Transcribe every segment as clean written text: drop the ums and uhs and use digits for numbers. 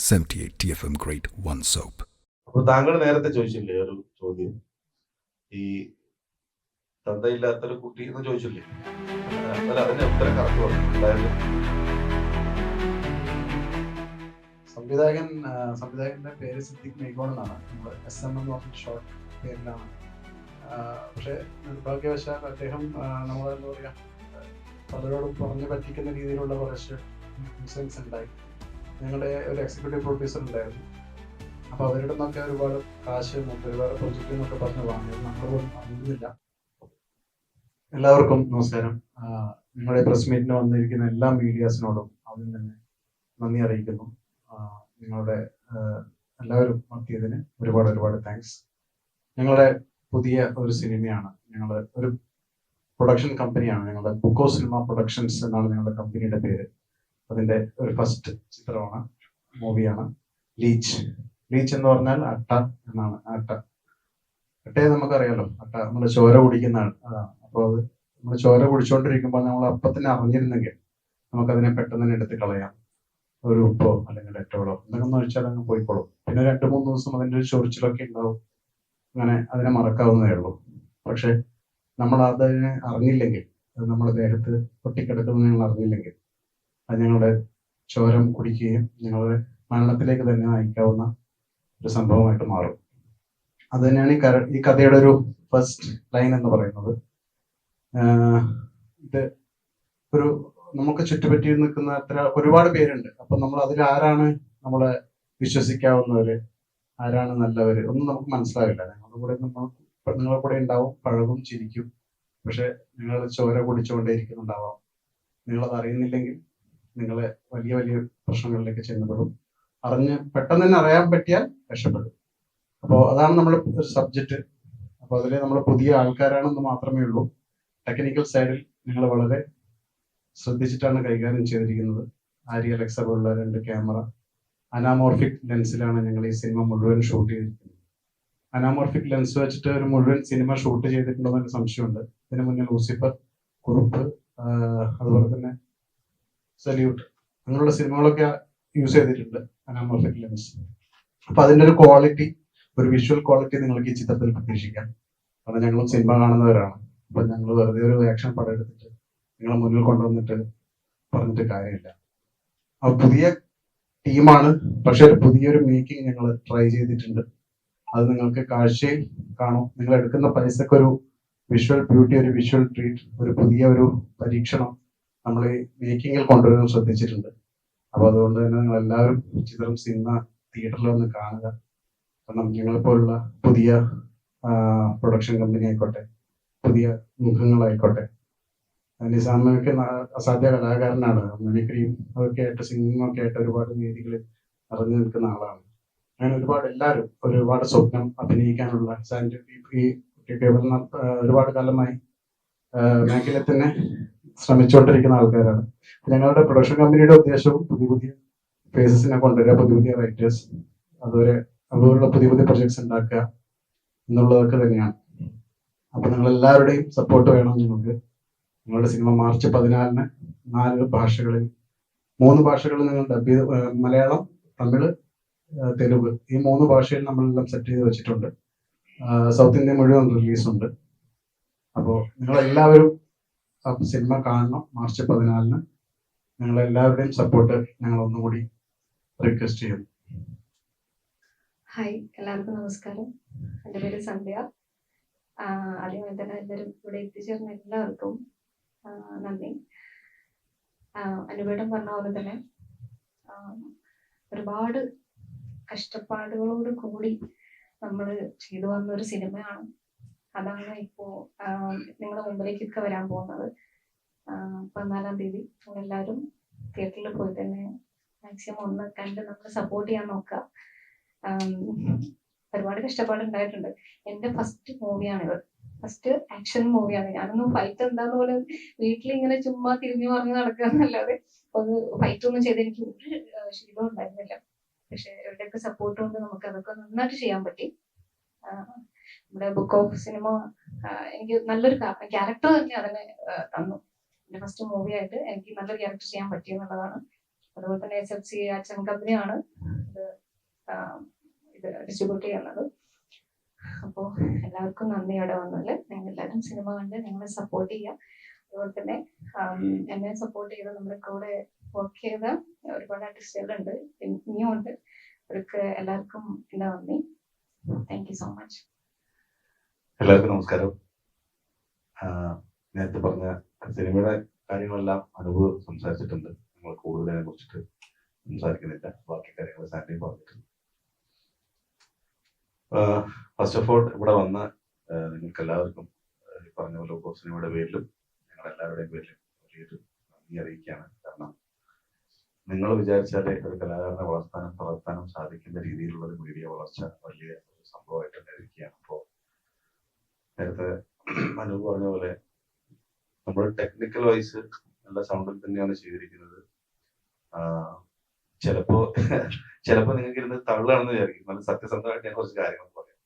78 TFM Grade 1 Soap. അപ്പോൾ താങ്കൾ നേരത്തെ ചോദിച്ചില്ലേ ഒരു ചോദ്യം, ഈ തന്തയില്ലാത്തൊരു കുട്ടി എന്ന് ചോദിച്ചില്ലേ? എന്നാൽ അതിന് ഉത്തരം കറക്റ്റ് പറഞ്ഞു. അതായത് സംവിധായകന്റെ പേര് സിദ്ദിഖ് മേഗോൺ എന്നാണ്. നമ്മൾ SM എന്ന് പറഞ്ഞ ഷോർട്ട് പേരിലാണ്. പക്ഷെ നിർഭാഗ്യവശാൽ അദ്ദേഹം നമ്മളെന്താ പറയുക, പലരോടും പറഞ്ഞു പറ്റിക്കുന്ന രീതിയിലുള്ള കുറച്ച് ഇൻസിഡൻസ് ഉണ്ടായി. ഞങ്ങളുടെ ഒരു എക്സിക്യൂട്ടീവ് പ്രൊഡ്യൂസർ ഉണ്ടായിരുന്നു. അപ്പോൾ അവരുടെ നിന്നൊക്കെ ഒരുപാട് കാശ് ഒരുപാട് പ്രൊജക്റ്റ് എന്നൊക്കെ പറഞ്ഞ് വാങ്ങിയത് നമ്മളൊന്നും അറിയുന്നില്ല. എല്ലാവർക്കും നമസ്കാരം. നിങ്ങളുടെ പ്രസ് മീറ്റിന് വന്നിരിക്കുന്ന എല്ലാ മീഡിയാസിനോടും ആദ്യം തന്നെ നന്ദി അറിയിക്കുന്നു. നിങ്ങളുടെ എല്ലാവരും നടത്തിയതിന് ഒരുപാട് താങ്ക്സ്. ഞങ്ങളുടെ പുതിയ ഒരു സിനിമയാണ്, ഞങ്ങൾ ഒരു പ്രൊഡക്ഷൻ കമ്പനിയാണ്. ഞങ്ങളുടെ ബുക്കോ സിനിമ പ്രൊഡക്ഷൻസ് എന്നാണ് ഞങ്ങളുടെ കമ്പനിയുടെ പേര്. അതിൻ്റെ ഒരു ഫസ്റ്റ് ചിത്രമാണ്, മൂവിയാണ് ലീച്ച്. ലീച്ച് എന്ന് പറഞ്ഞാൽ അട്ട എന്നാണ്. അട്ടയെ നമുക്കറിയാലോ, അട്ട നമ്മൾ ചോര കുടിക്കുന്ന. അപ്പോൾ അത് നമ്മൾ ചോര കുടിച്ചുകൊണ്ടിരിക്കുമ്പോൾ നമ്മൾ അപ്പം തന്നെ അറിഞ്ഞിരുന്നെങ്കിൽ നമുക്കതിനെ പെട്ടെന്ന് തന്നെ എടുത്ത് കളയാം. ഒരു ഉപ്പോ അല്ലെങ്കിൽ ഡെറ്റോളോ എന്തെങ്കിലും ഒഴിച്ചാൽ അങ്ങ് പോയിക്കോളും. പിന്നെ 2-3 ദിവസം അതിൻ്റെ ഒരു ചൊറിച്ചിലൊക്കെ ഉണ്ടാവും, അങ്ങനെ അതിനെ മറക്കാവുന്നതേ ഉള്ളൂ. പക്ഷെ നമ്മൾ അതിനെ അറിഞ്ഞില്ലെങ്കിൽ, അത് നമ്മുടെ ദേഹത്ത് പൊട്ടിക്കിടക്കുന്നത് ഞങ്ങൾ അറിഞ്ഞില്ലെങ്കിൽ, അത് ഞങ്ങളുടെ ചോരം കുടിക്കുകയും ഞങ്ങളുടെ മരണത്തിലേക്ക് തന്നെ നയിക്കാവുന്ന ഒരു സംഭവമായിട്ട് മാറും. അത് തന്നെയാണ് ഈ കഥയുടെ ഒരു ഫസ്റ്റ് ലൈൻ എന്ന് പറയുന്നത്. ഇത് ഒരു നമുക്ക് ചുറ്റുപറ്റി നിൽക്കുന്ന ഒരുപാട് പേരുണ്ട്. അപ്പൊ നമ്മൾ അതിൽ ആരാണ് നമ്മളെ വിശ്വസിക്കാവുന്നവര്, ആരാണ് നല്ലവര് ഒന്നും നമുക്ക് മനസ്സിലാവില്ല. നിങ്ങളുടെ കൂടെ ഉണ്ടാവും, പഴകും, ചിരിക്കും. പക്ഷെ നിങ്ങൾ ചോര കുടിച്ചുകൊണ്ടേയിരിക്കുന്നുണ്ടാവാം. നിങ്ങളത് അറിയുന്നില്ലെങ്കിൽ നിങ്ങളെ വലിയ പ്രശ്നങ്ങളിലേക്ക് ചെന്നപ്പെടും. പെട്ടെന്ന് തന്നെ അറിയാൻ പറ്റിയാൽ രക്ഷപ്പെടും. അപ്പോൾ അതാണ് നമ്മുടെ ഒരു സബ്ജക്റ്റ്. അപ്പോൾ അതിൽ നമ്മൾ പുതിയ ആൾക്കാരാണെന്ന് മാത്രമേ ഉള്ളൂ. ടെക്നിക്കൽ സൈഡിൽ നിങ്ങൾ വളരെ ശ്രദ്ധിച്ചിട്ടാണ് കൈകാര്യം ചെയ്തിരിക്കുന്നത്. ആരി അലക്സ പോലുള്ള 2 ക്യാമറ, അനാമോർഫിക് ലെൻസിലാണ് ഞങ്ങൾ ഈ സിനിമ മുഴുവൻ ഷൂട്ട് ചെയ്തിരിക്കുന്നത്. അനാമോർഫിക് ലെൻസ് വെച്ചിട്ട് ഒരു മുഴുവൻ സിനിമ ഷൂട്ട് ചെയ്തിട്ടുണ്ടോ എന്നൊരു സംശയമുണ്ട്. ഇതിന് മുന്നേ ലൂസിഫർ, കുറുപ്പ്, അതുപോലെ തന്നെ സല്യൂട്ട്, അങ്ങനെയുള്ള സിനിമകളൊക്കെ യൂസ് ചെയ്തിട്ടുണ്ട് അനാമോർഫിക് ലെൻസ്. അപ്പൊ അതിൻ്റെ ഒരു ക്വാളിറ്റി, ഒരു വിഷ്വൽ ക്വാളിറ്റി നിങ്ങൾക്ക് ഈ ചിത്രത്തിൽ പ്രതീക്ഷിക്കാം. കാരണം ഞങ്ങളും സിനിമ കാണുന്നവരാണ്. അപ്പൊ ഞങ്ങൾ വെറുതെ ഒരു ആക്ഷൻ പടം എടുത്തിട്ട് നിങ്ങളെ മുന്നിൽ കൊണ്ടുവന്നിട്ട് പറഞ്ഞിട്ട് കാര്യമില്ല. ആ പുതിയ ടീമാണ്, പക്ഷെ ഒരു പുതിയൊരു മേക്കിംഗ് ഞങ്ങൾ ട്രൈ ചെയ്തിട്ടുണ്ട്. അത് നിങ്ങൾക്ക് കാഴ്ചയിൽ കാണും. നിങ്ങൾ എടുക്കുന്ന പൈസക്കൊരു വിഷ്വൽ ബ്യൂട്ടി, ഒരു വിഷ്വൽ ട്രീറ്റ്, ഒരു പുതിയ ഒരു പരീക്ഷണം നമ്മൾ ഈ മേക്കിങ്ങിൽ കൊണ്ടുവരാൻ ശ്രദ്ധിച്ചിട്ടുണ്ട്. അപ്പോൾ അതുകൊണ്ട് തന്നെ നിങ്ങൾ എല്ലാവരും സിനിമ തിയേറ്ററിൽ വന്ന് കാണുക. കാരണം ഞങ്ങളെപ്പോലുള്ള പുതിയ പ്രൊഡക്ഷൻ കമ്പനി ആയിക്കോട്ടെ, പുതിയ മുഖങ്ങളായിക്കോട്ടെ, നിസാമൊക്കെ അസാധ്യ കലാകാരനാണ്. മിമിക്രിയും അതൊക്കെ ആയിട്ട്, സിംഗിങ്ങും ഒക്കെ ആയിട്ട് ഒരുപാട് വേദികളിൽ നിറഞ്ഞു നിൽക്കുന്ന ആളാണ്. അങ്ങനെ എല്ലാവരും ഒരുപാട് സ്വപ്നം അഭിനയിക്കാനുള്ള ഈ ഒരുപാട് കാലമായി മേഖലയിൽ തന്നെ ശ്രമിച്ചുകൊണ്ടിരിക്കുന്ന ആൾക്കാരാണ്. ഞങ്ങളുടെ പ്രൊഡക്ഷൻ കമ്പനിയുടെ ഉദ്ദേശവും പുതിയ ഫേസസിനെ കൊണ്ടുവരിക, പുതിയ റൈറ്റേഴ്സ്, അതുപോലുള്ള പുതിയ പ്രൊജക്ട്സ് ഉണ്ടാക്കുക എന്നുള്ളതൊക്കെ തന്നെയാണ്. അപ്പൊ നിങ്ങൾ എല്ലാവരുടെയും സപ്പോർട്ട് വേണം ഞങ്ങൾക്ക്. നിങ്ങളുടെ സിനിമ മാർച്ച് 14-ന് 4 ഭാഷകളിൽ, 3 ഭാഷകളിൽ നിങ്ങൾ ഡബ് ചെയ്ത്, മലയാളം, തമിഴ്, തെലുങ്ക്, ഈ 3 ഭാഷയിൽ നമ്മളെല്ലാം സെറ്റ് ചെയ്ത് വെച്ചിട്ടുണ്ട്. സൗത്ത് ഇന്ത്യ മുഴുവൻ റിലീസുണ്ട്. അപ്പോൾ നിങ്ങളെല്ലാവരും സിനിമ കാണണം. മാർച്ച് 14-ന് നിങ്ങളെല്ലാവരുടെയും സപ്പോർട്ട് ഞങ്ങൾ ഒന്നുകൂടി റിക്വസ്റ്റ് ചെയ്യുന്നു. ഹായ്, എല്ലാവർക്കും നമസ്കാരം. എൻ്റെ പേര് സന്ധ്യ. ആദ്യമായി തന്നെ എല്ലാവരും ഇവിടെ എത്തിച്ചേർന്ന എല്ലാവർക്കും നന്ദി. അനുപേട്ടൻ പറഞ്ഞ പോലെ തന്നെ ഒരുപാട് കഷ്ടപ്പാടുകളോട് കൂടി നമ്മൾ ചെയ്തു വന്ന ഒരു സിനിമയാണ്. അതാണ് ഇപ്പോൾ നിങ്ങളുടെ മുമ്പിലേക്കൊക്കെ വരാൻ പോകുന്നത്. 14-ാം തീയതി എല്ലാവരും തിയേറ്ററിൽ പോയി തന്നെ മാക്സിമം ഒന്ന് കണ്ട് നമ്മൾ സപ്പോർട്ട് ചെയ്യാൻ നോക്കുക. ഒരുപാട് കഷ്ടപ്പാടുണ്ടായിട്ടുണ്ട്. എൻ്റെ ഫസ്റ്റ് മൂവിയാണിത്, ഫസ്റ്റ് ആക്ഷൻ മൂവിയാണ്. ഞാനൊന്നും ഫൈറ്റ് എന്താന്ന് പോലെ വീട്ടിലിങ്ങനെ ചുമ്മാ തിരിഞ്ഞു പറഞ്ഞ് നടക്കുക എന്നല്ലാതെ ഒന്ന് ഫൈറ്റ് ഒന്നും ചെയ്ത് എനിക്ക് ഒരു ശീലം ഉണ്ടായിരുന്നില്ല. പക്ഷെ ഇവരുടെയൊക്കെ സപ്പോർട്ട് കൊണ്ട് നമുക്ക് അതൊക്കെ നന്നായിട്ട് ചെയ്യാൻ പറ്റി. നമ്മുടെ ബുക്ക് ഓഫ് സിനിമ എനിക്ക് നല്ലൊരു ക്യാരക്ടർ തന്നെ അതിനെ തന്നു. എൻ്റെ ഫസ്റ്റ് മൂവി ആയിട്ട് എനിക്ക് നല്ലൊരു ക്യാരക്ടർ ചെയ്യാൻ പറ്റി എന്നുള്ളതാണ്. അതുപോലെ തന്നെ SFC ആക്ഷൻ കമ്പനിയാണ് ഇത് ഡിസ്ട്രിബ്യൂട്ട് ചെയ്യുന്നത്. അപ്പോൾ എല്ലാവർക്കും നന്ദി ഇവിടെ വന്നതിൽ. ഞങ്ങൾ എല്ലാവരും സിനിമ കണ്ട് ഞങ്ങളെ സപ്പോർട്ട് ചെയ്യുക. അതുപോലെ തന്നെ എന്നെ സപ്പോർട്ട് ചെയ്ത് നമ്മുടെ കൂടെ വർക്ക് ചെയ്ത ഒരുപാട് ആർട്ടിസ്റ്റുകളുണ്ട്, ഇനിയും ഉണ്ട്. അവർക്ക് എല്ലാവർക്കും എൻ്റെ നന്ദി. Thank you so much. എല്ലാവർക്കും നമസ്കാരം. നേരത്തെ പറഞ്ഞ സിനിമയുടെ കാര്യങ്ങളെല്ലാം അനുഭവം സംസാരിച്ചിട്ടുണ്ട്. നമ്മൾ കൂടുതൽ അതിനെ കുറിച്ചിട്ട് സംസാരിക്കുന്നില്ല. ബാക്കി കാര്യങ്ങൾ സാൻഡി പറഞ്ഞിട്ടുണ്ട്. ഫസ്റ്റ് ഓഫ് ഓൾ ഇവിടെ വന്ന നിങ്ങൾക്ക് എല്ലാവർക്കും പറഞ്ഞ പോലെ സിനിമയുടെ പേരിലും ഞങ്ങളെല്ലാവരുടെയും പേരിലും വലിയൊരു നന്ദി അറിയിക്കുകയാണ്. കാരണം നിങ്ങൾ വിചാരിച്ചാലേ ഒരു കലാകാരനെ വളർത്താനും സാധിക്കുന്ന രീതിയിലുള്ള ഒരു മീഡിയ വളർച്ച വലിയ ഒരു സംഭവമായിട്ട് തന്നെ ഇരിക്കുകയാണ്. അപ്പോൾ നേരത്തെ മനു പറഞ്ഞ പോലെ നമ്മൾ ടെക്നിക്കൽ വൈസ് നല്ല സൗണ്ടിൽ തന്നെയാണ് ചെയ്തിരിക്കുന്നത്. ചിലപ്പോ നിങ്ങൾക്ക് ഇരുന്ന് തള്ളാണെന്ന് വിചാരിക്കും. നല്ല സത്യസന്ധമായിട്ട് ഞാൻ കുറച്ച് കാര്യങ്ങൾ പറയാം.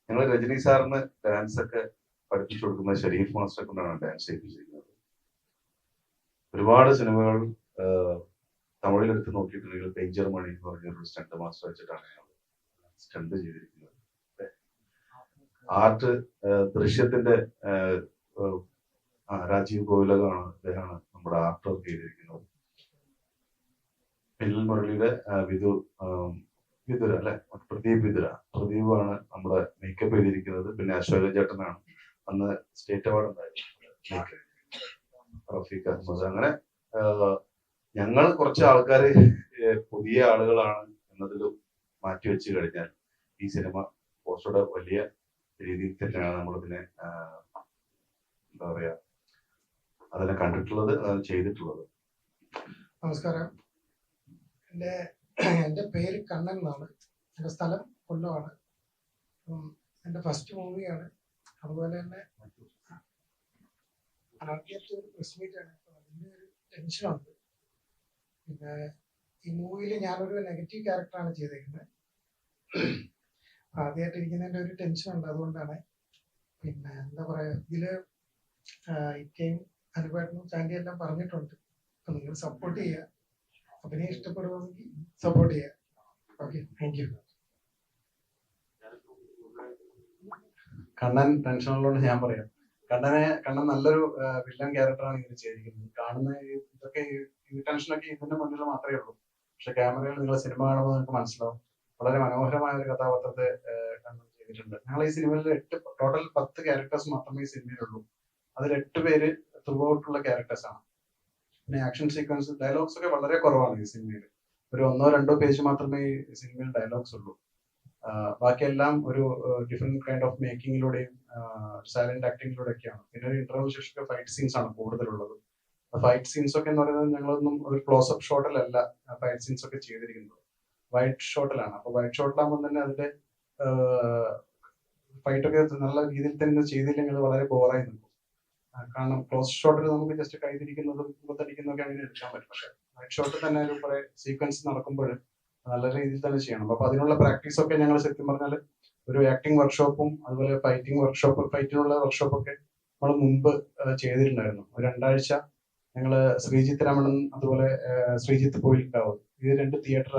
ഞങ്ങൾ രജനി സാറിന് ഡാൻസ് ഒക്കെ പഠിപ്പിച്ചു കൊടുക്കുന്ന ഷെരീഫ് മാസ്റ്ററെ കൊണ്ടാണ് ഡാൻസ് ചെയ്യിപ്പിച്ചിരിക്കുന്നത്. ഒരുപാട് സിനിമകൾ തമിഴിൽ എടുത്ത് നോക്കിയിട്ടുണ്ടെങ്കിൽ ഡേഞ്ചർ മണി എന്ന് പറഞ്ഞൊരു സ്റ്റണ്ട് മാസ്റ്റർ വെച്ചിട്ടാണ് ഞങ്ങൾ സ്റ്റണ്ട് ചെയ്തിരിക്കുന്നത്. ആർട്ട് ദൃശ്യത്തിന്റെ രാജീവ് ഗോവിലകാണ്, അദ്ദേഹമാണ് നമ്മുടെ ആർട്ട് വർക്ക് ചെയ്തിരിക്കുന്നത്. പിന്നിൽ മുരളിയുടെ വിതുര അല്ലെ, പ്രദീപാണ് നമ്മുടെ മേക്കപ്പ് ചെയ്തിരിക്കുന്നത്. പിന്നെ അശോക ചേട്ടനാണ് അന്ന് സ്റ്റേറ്റ് അവാർഡ് ഉണ്ടായിരുന്നു, റഫീഖ് അഹമ്മദ്. അങ്ങനെ ഞങ്ങൾ കുറച്ച് ആൾക്കാര് പുതിയ ആളുകളാണ് എന്നതിൽ മാറ്റിവെച്ച് കഴിഞ്ഞാൽ ഈ സിനിമ കുറച്ചുകൂടെ വലിയ രീതിയിൽ തന്നെയാണ് നമ്മളിതിനെ എന്താ പറയാ അതെല്ലാം കണ്ടിട്ടുള്ളത്, ചെയ്തിട്ടുള്ളത്. നമസ്കാരം. എൻ്റെ പേര് കണ്ണൻ എന്നാണ്. എൻ്റെ സ്ഥലം കൊല്ലമാണ്. എൻ്റെ ഫസ്റ്റ് മൂവിയാണ്. അതുപോലെ തന്നെ ആദ്യത്തെ ഒരു പ്രസ് മീറ്റാണ്. അതിൻ്റെ ഒരു ടെൻഷനുണ്ട്. പിന്നെ ഈ മൂവിയിൽ ഞാനൊരു നെഗറ്റീവ് ക്യാരക്ടറാണ് ചെയ്തേക്കുന്നത്. ആദ്യമായിട്ട് ഇരിക്കുന്നതിൻ്റെ ഒരു ടെൻഷനുണ്ട്. അതുകൊണ്ടാണ്. പിന്നെ എന്താ പറയുക, ഇതിൽ ഇക്കയും അനുപേട്ടനും ചാൻഡി എല്ലാം പറഞ്ഞിട്ടുണ്ട്. അപ്പം നിങ്ങൾ സപ്പോർട്ട് ചെയ്യുക. അഭിനയം ഇഷ്ടപ്പെടുമെങ്കിൽ സപ്പോർട്ട് ചെയ്യുക. Okay, thank you. കണ്ണൻ ടെൻഷനുള്ളതുകൊണ്ട് ഞാൻ പറയാം. കണ്ണൻ നല്ലൊരു വില്ലൻ ക്യാരക്ടറാണ് ഇങ്ങനെ ചെയ്തിരിക്കുന്നത്. കാണുന്ന ഇതൊക്കെ ഈ ടെൻഷനൊക്കെ ഇതിന്റെ മുന്നിൽ മാത്രമേ ഉള്ളൂ. പക്ഷെ ക്യാമറയിൽ നിങ്ങൾ സിനിമ കാണുമ്പോൾ നിങ്ങൾക്ക് മനസ്സിലാവും. വളരെ മനോഹരമായ ഒരു കഥാപാത്രത്തെ കണ്ണൻ ചെയ്തിട്ടുണ്ട്. ഞങ്ങൾ ഈ സിനിമയിൽ ടോട്ടൽ 10 ക്യാരക്ടേഴ്സ് മാത്രമേ ഈ സിനിമയിലുള്ളൂ. അതിൽ 8 പേര് ത്രൂ ഔട്ടുള്ള ക്യാരക്ടേഴ്സ് ആണ്. പിന്നെ ആക്ഷൻ സീക്വൻസ്, ഡയലോഗ്സ് ഒക്കെ വളരെ കുറവാണ് ഈ സിനിമയിൽ. ഒരു 1-2 പേജ് മാത്രമേ ഈ സിനിമയിൽ ഡയലോഗ്സ് ഉള്ളൂ. ബാക്കിയെല്ലാം ഒരു ഡിഫറെന്റ് കൈൻഡ് ഓഫ് മേക്കിങ്ങിലൂടെയും സൈലന്റ് ആക്ടിങ്ങിലൂടെ ഒക്കെയാണ്. പിന്നെ ഒരു ഇന്റർവൽ ശേഷം ഫൈറ്റ് സീൻസ് ആണ് കൂടുതലുള്ളത്. ഫൈറ്റ് സീൻസ് ഒക്കെ എന്ന് പറയുന്നത് ഞങ്ങളൊന്നും ഒരു ക്ലോസപ്പ് ഷോട്ടിലല്ല ഫൈറ്റ് സീൻസ് ഒക്കെ ചെയ്തിരിക്കുന്നത്, വൈഡ് ഷോട്ടിലാണ്. അപ്പൊ വൈഡ് ഷോട്ടിലാകുമ്പോൾ തന്നെ അതിന്റെ ഫൈറ്റ് ഒക്കെ നല്ല രീതിയിൽ തന്നെ ചെയ്തില്ലെങ്കിൽ വളരെ ബോറായി നിൽക്കും. കാരണം ക്ലോസ് ഷോട്ടിൽ നമുക്ക് ജസ്റ്റ് കൈതിരിക്കുന്നതും പുറത്തടിക്കുന്നതൊക്കെ അങ്ങനെ എടുക്കാൻ പറ്റും. പക്ഷെ വൈഡ് ഷോട്ടിൽ തന്നെ ഒരു കുറെ സീക്വൻസ് നടക്കുമ്പോൾ നല്ല രീതിയിൽ തന്നെ ചെയ്യണം. അപ്പൊ അതിനുള്ള പ്രാക്ടീസ് ഒക്കെ ഞങ്ങൾ ശരിക്കും പറഞ്ഞാൽ ഒരു ആക്ടിങ് വർക്ക്ഷോപ്പും അതുപോലെ ഫൈറ്റിനുള്ള വർക്ക്ഷോപ്പൊക്കെ നമ്മൾ മുമ്പ് ചെയ്തിട്ടുണ്ടായിരുന്നു. ഒരു 2 ആഴ്ച ഞങ്ങള് ശ്രീജിത്ത് രമണൻ അതുപോലെ ശ്രീജിത്ത് പോയിൽക്കാവ്, ഇത് 2 തിയേറ്റർ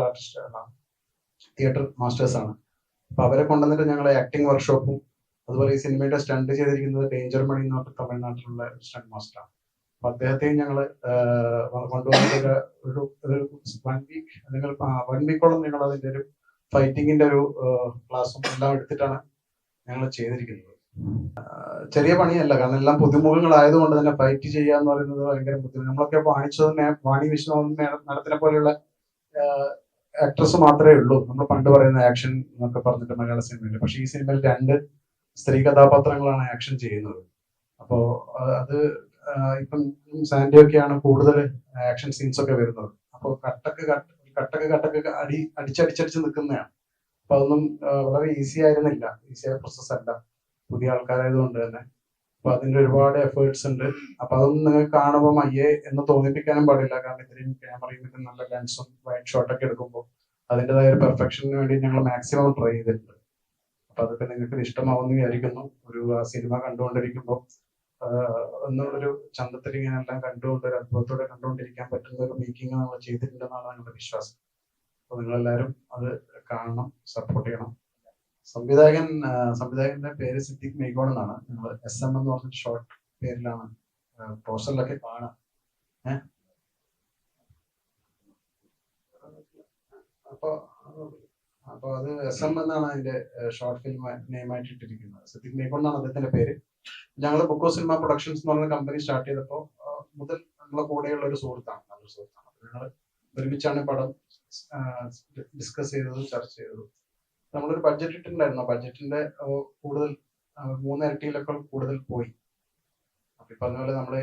മാസ്റ്റേഴ്സ് ആണ്. അപ്പൊ അവരെ കൊണ്ടുവന്നിട്ട് ഞങ്ങൾ ആക്ടിങ് വർക്ക്ഷോപ്പും അതുപോലെ ഈ സിനിമയുടെ സ്റ്റണ്ട് ചെയ്തിരിക്കുന്നത് ഡേഞ്ചർ മണി എന്ന് പറഞ്ഞ തമിഴ്നാട്ടിലുള്ള സ്റ്റണ്ട് മാസ്റ്ററാണ്. അപ്പൊ അദ്ദേഹത്തെയും ഞങ്ങൾ കൊണ്ടുവന്നിട്ട് ഒരു 1 വീക്ക് അല്ലെങ്കിൽ 1 വീക്കോളം ഞങ്ങൾ അതിന്റെ ഒരു ഫൈറ്റിങ്ങിന്റെ ഒരു ക്ലാസ്സും എല്ലാം എടുത്തിട്ടാണ് ഞങ്ങൾ ചെയ്തിരിക്കുന്നത്. ചെറിയ പണിയല്ല, കാരണം എല്ലാം പുതുമുഖങ്ങളായതുകൊണ്ട് തന്നെ ഫൈറ്റ് ചെയ്യുക എന്ന് പറയുന്നത് ഭയങ്കര ബുദ്ധിമുട്ട്. നമ്മളൊക്കെ വാണിച്ചത് വാണി വിശ്വനാഥൻ മേഡത്തിനെ പോലെയുള്ള ആക്ട്രസ് മാത്രമേ ഉള്ളൂ നമ്മൾ പണ്ട് പറയുന്ന ആക്ഷൻ എന്നൊക്കെ പറഞ്ഞിട്ട് മലയാള സിനിമയിൽ. പക്ഷെ ഈ സിനിമയിൽ 2 സ്ത്രീ കഥാപാത്രങ്ങളാണ് ആക്ഷൻ ചെയ്യുന്നത്. അപ്പോ അത് ഇപ്പം സാൻഡിയൊക്കെയാണ് കൂടുതൽ ആക്ഷൻ സീൻസ് ഒക്കെ വരുന്നത്. അപ്പോൾ കട്ടക്ക് അടിച്ചടിച്ചടിച്ച് നിൽക്കുന്നതാണ്. അപ്പൊ അതൊന്നും വളരെ ഈസി ആയിരുന്നില്ല, ഈസിയായ പ്രോസസ് അല്ല, പുതിയ ആൾക്കാരായതുകൊണ്ട് തന്നെ. അപ്പൊ അതിന്റെ ഒരുപാട് എഫേർട്സ് ഉണ്ട്. അപ്പൊ അതൊന്നും നിങ്ങൾക്ക് കാണുമ്പോൾ അയ്യേ എന്ന് തോന്നിപ്പിക്കാനും പാടില്ല. കാരണം ഇത്രയും ക്യാമറയും ഇത്ര നല്ല ലെൻസും വൈഡ് ഷോട്ടൊക്കെ എടുക്കുമ്പോൾ അതിൻ്റെതായ ഒരു പെർഫെക്ഷന് വേണ്ടി ഞങ്ങൾ മാക്സിമം ട്രൈ ചെയ്തിട്ടുണ്ട്. അപ്പൊ അതൊക്കെ നിങ്ങൾക്ക് ഇഷ്ടമാവുമെന്ന് വിചാരിക്കുന്നു. ഒരു സിനിമ കണ്ടുകൊണ്ടിരിക്കുമ്പോൾ ഒരു ചന്തത്തിൽ ഇങ്ങനെ എല്ലാം കണ്ടുകൊണ്ട് ഒരു അത്ഭുതത്തോടെ കണ്ടുകൊണ്ടിരിക്കാൻ പറ്റുന്ന ഒരു മേക്കിംഗ് നമ്മൾ ചെയ്തിട്ടുണ്ടെന്നാണ് ഞങ്ങളുടെ വിശ്വാസം. അപ്പോൾ നിങ്ങളെല്ലാവരും അത് കാണണം, സപ്പോർട്ട് ചെയ്യണം. സംവിധായകന്റെ പേര് സിദ്ദിഖ് മേഗോൺ എന്നാണ്. നിങ്ങൾ SM എന്ന് പറഞ്ഞിട്ട് ഷോർട്ട് പേരിലാണ് പോസ്റ്ററിലൊക്കെ കാണാം. അപ്പൊ അപ്പൊ അത് SM എന്നാണ് അതിന്റെ ഷോർട്ട് ഫിലിം നെയിമായിട്ട് ഇട്ടിരിക്കുന്നത്. സിദ്ദിഖ് മേഗോൺ എന്നാണ് അദ്ദേഹത്തിന്റെ പേര്. ഞങ്ങൾ ബുക്കോ സിനിമ പ്രൊഡക്ഷൻസ് എന്ന് പറഞ്ഞ കമ്പനി സ്റ്റാർട്ട് ചെയ്തപ്പോൾ മുതൽ നമ്മളെ കൂടെയുള്ള ഒരു സുഹൃത്താണ്, നല്ലൊരു സുഹൃത്താണ്. ഞങ്ങൾ ഒരുമിച്ചാണ് പടം ഡിസ്കസ് ചെയ്തതും ചർച്ച ചെയ്തതും. നമ്മളൊരു ബഡ്ജറ്റ് ഇട്ടിട്ടുണ്ടായിരുന്നു. ബഡ്ജറ്റിന്റെ കൂടുതൽ 3 ഇരട്ടിയിലൊക്കെ കൂടുതൽ പോയി. അപ്പൊ ഈ പറഞ്ഞ പോലെ നമ്മള്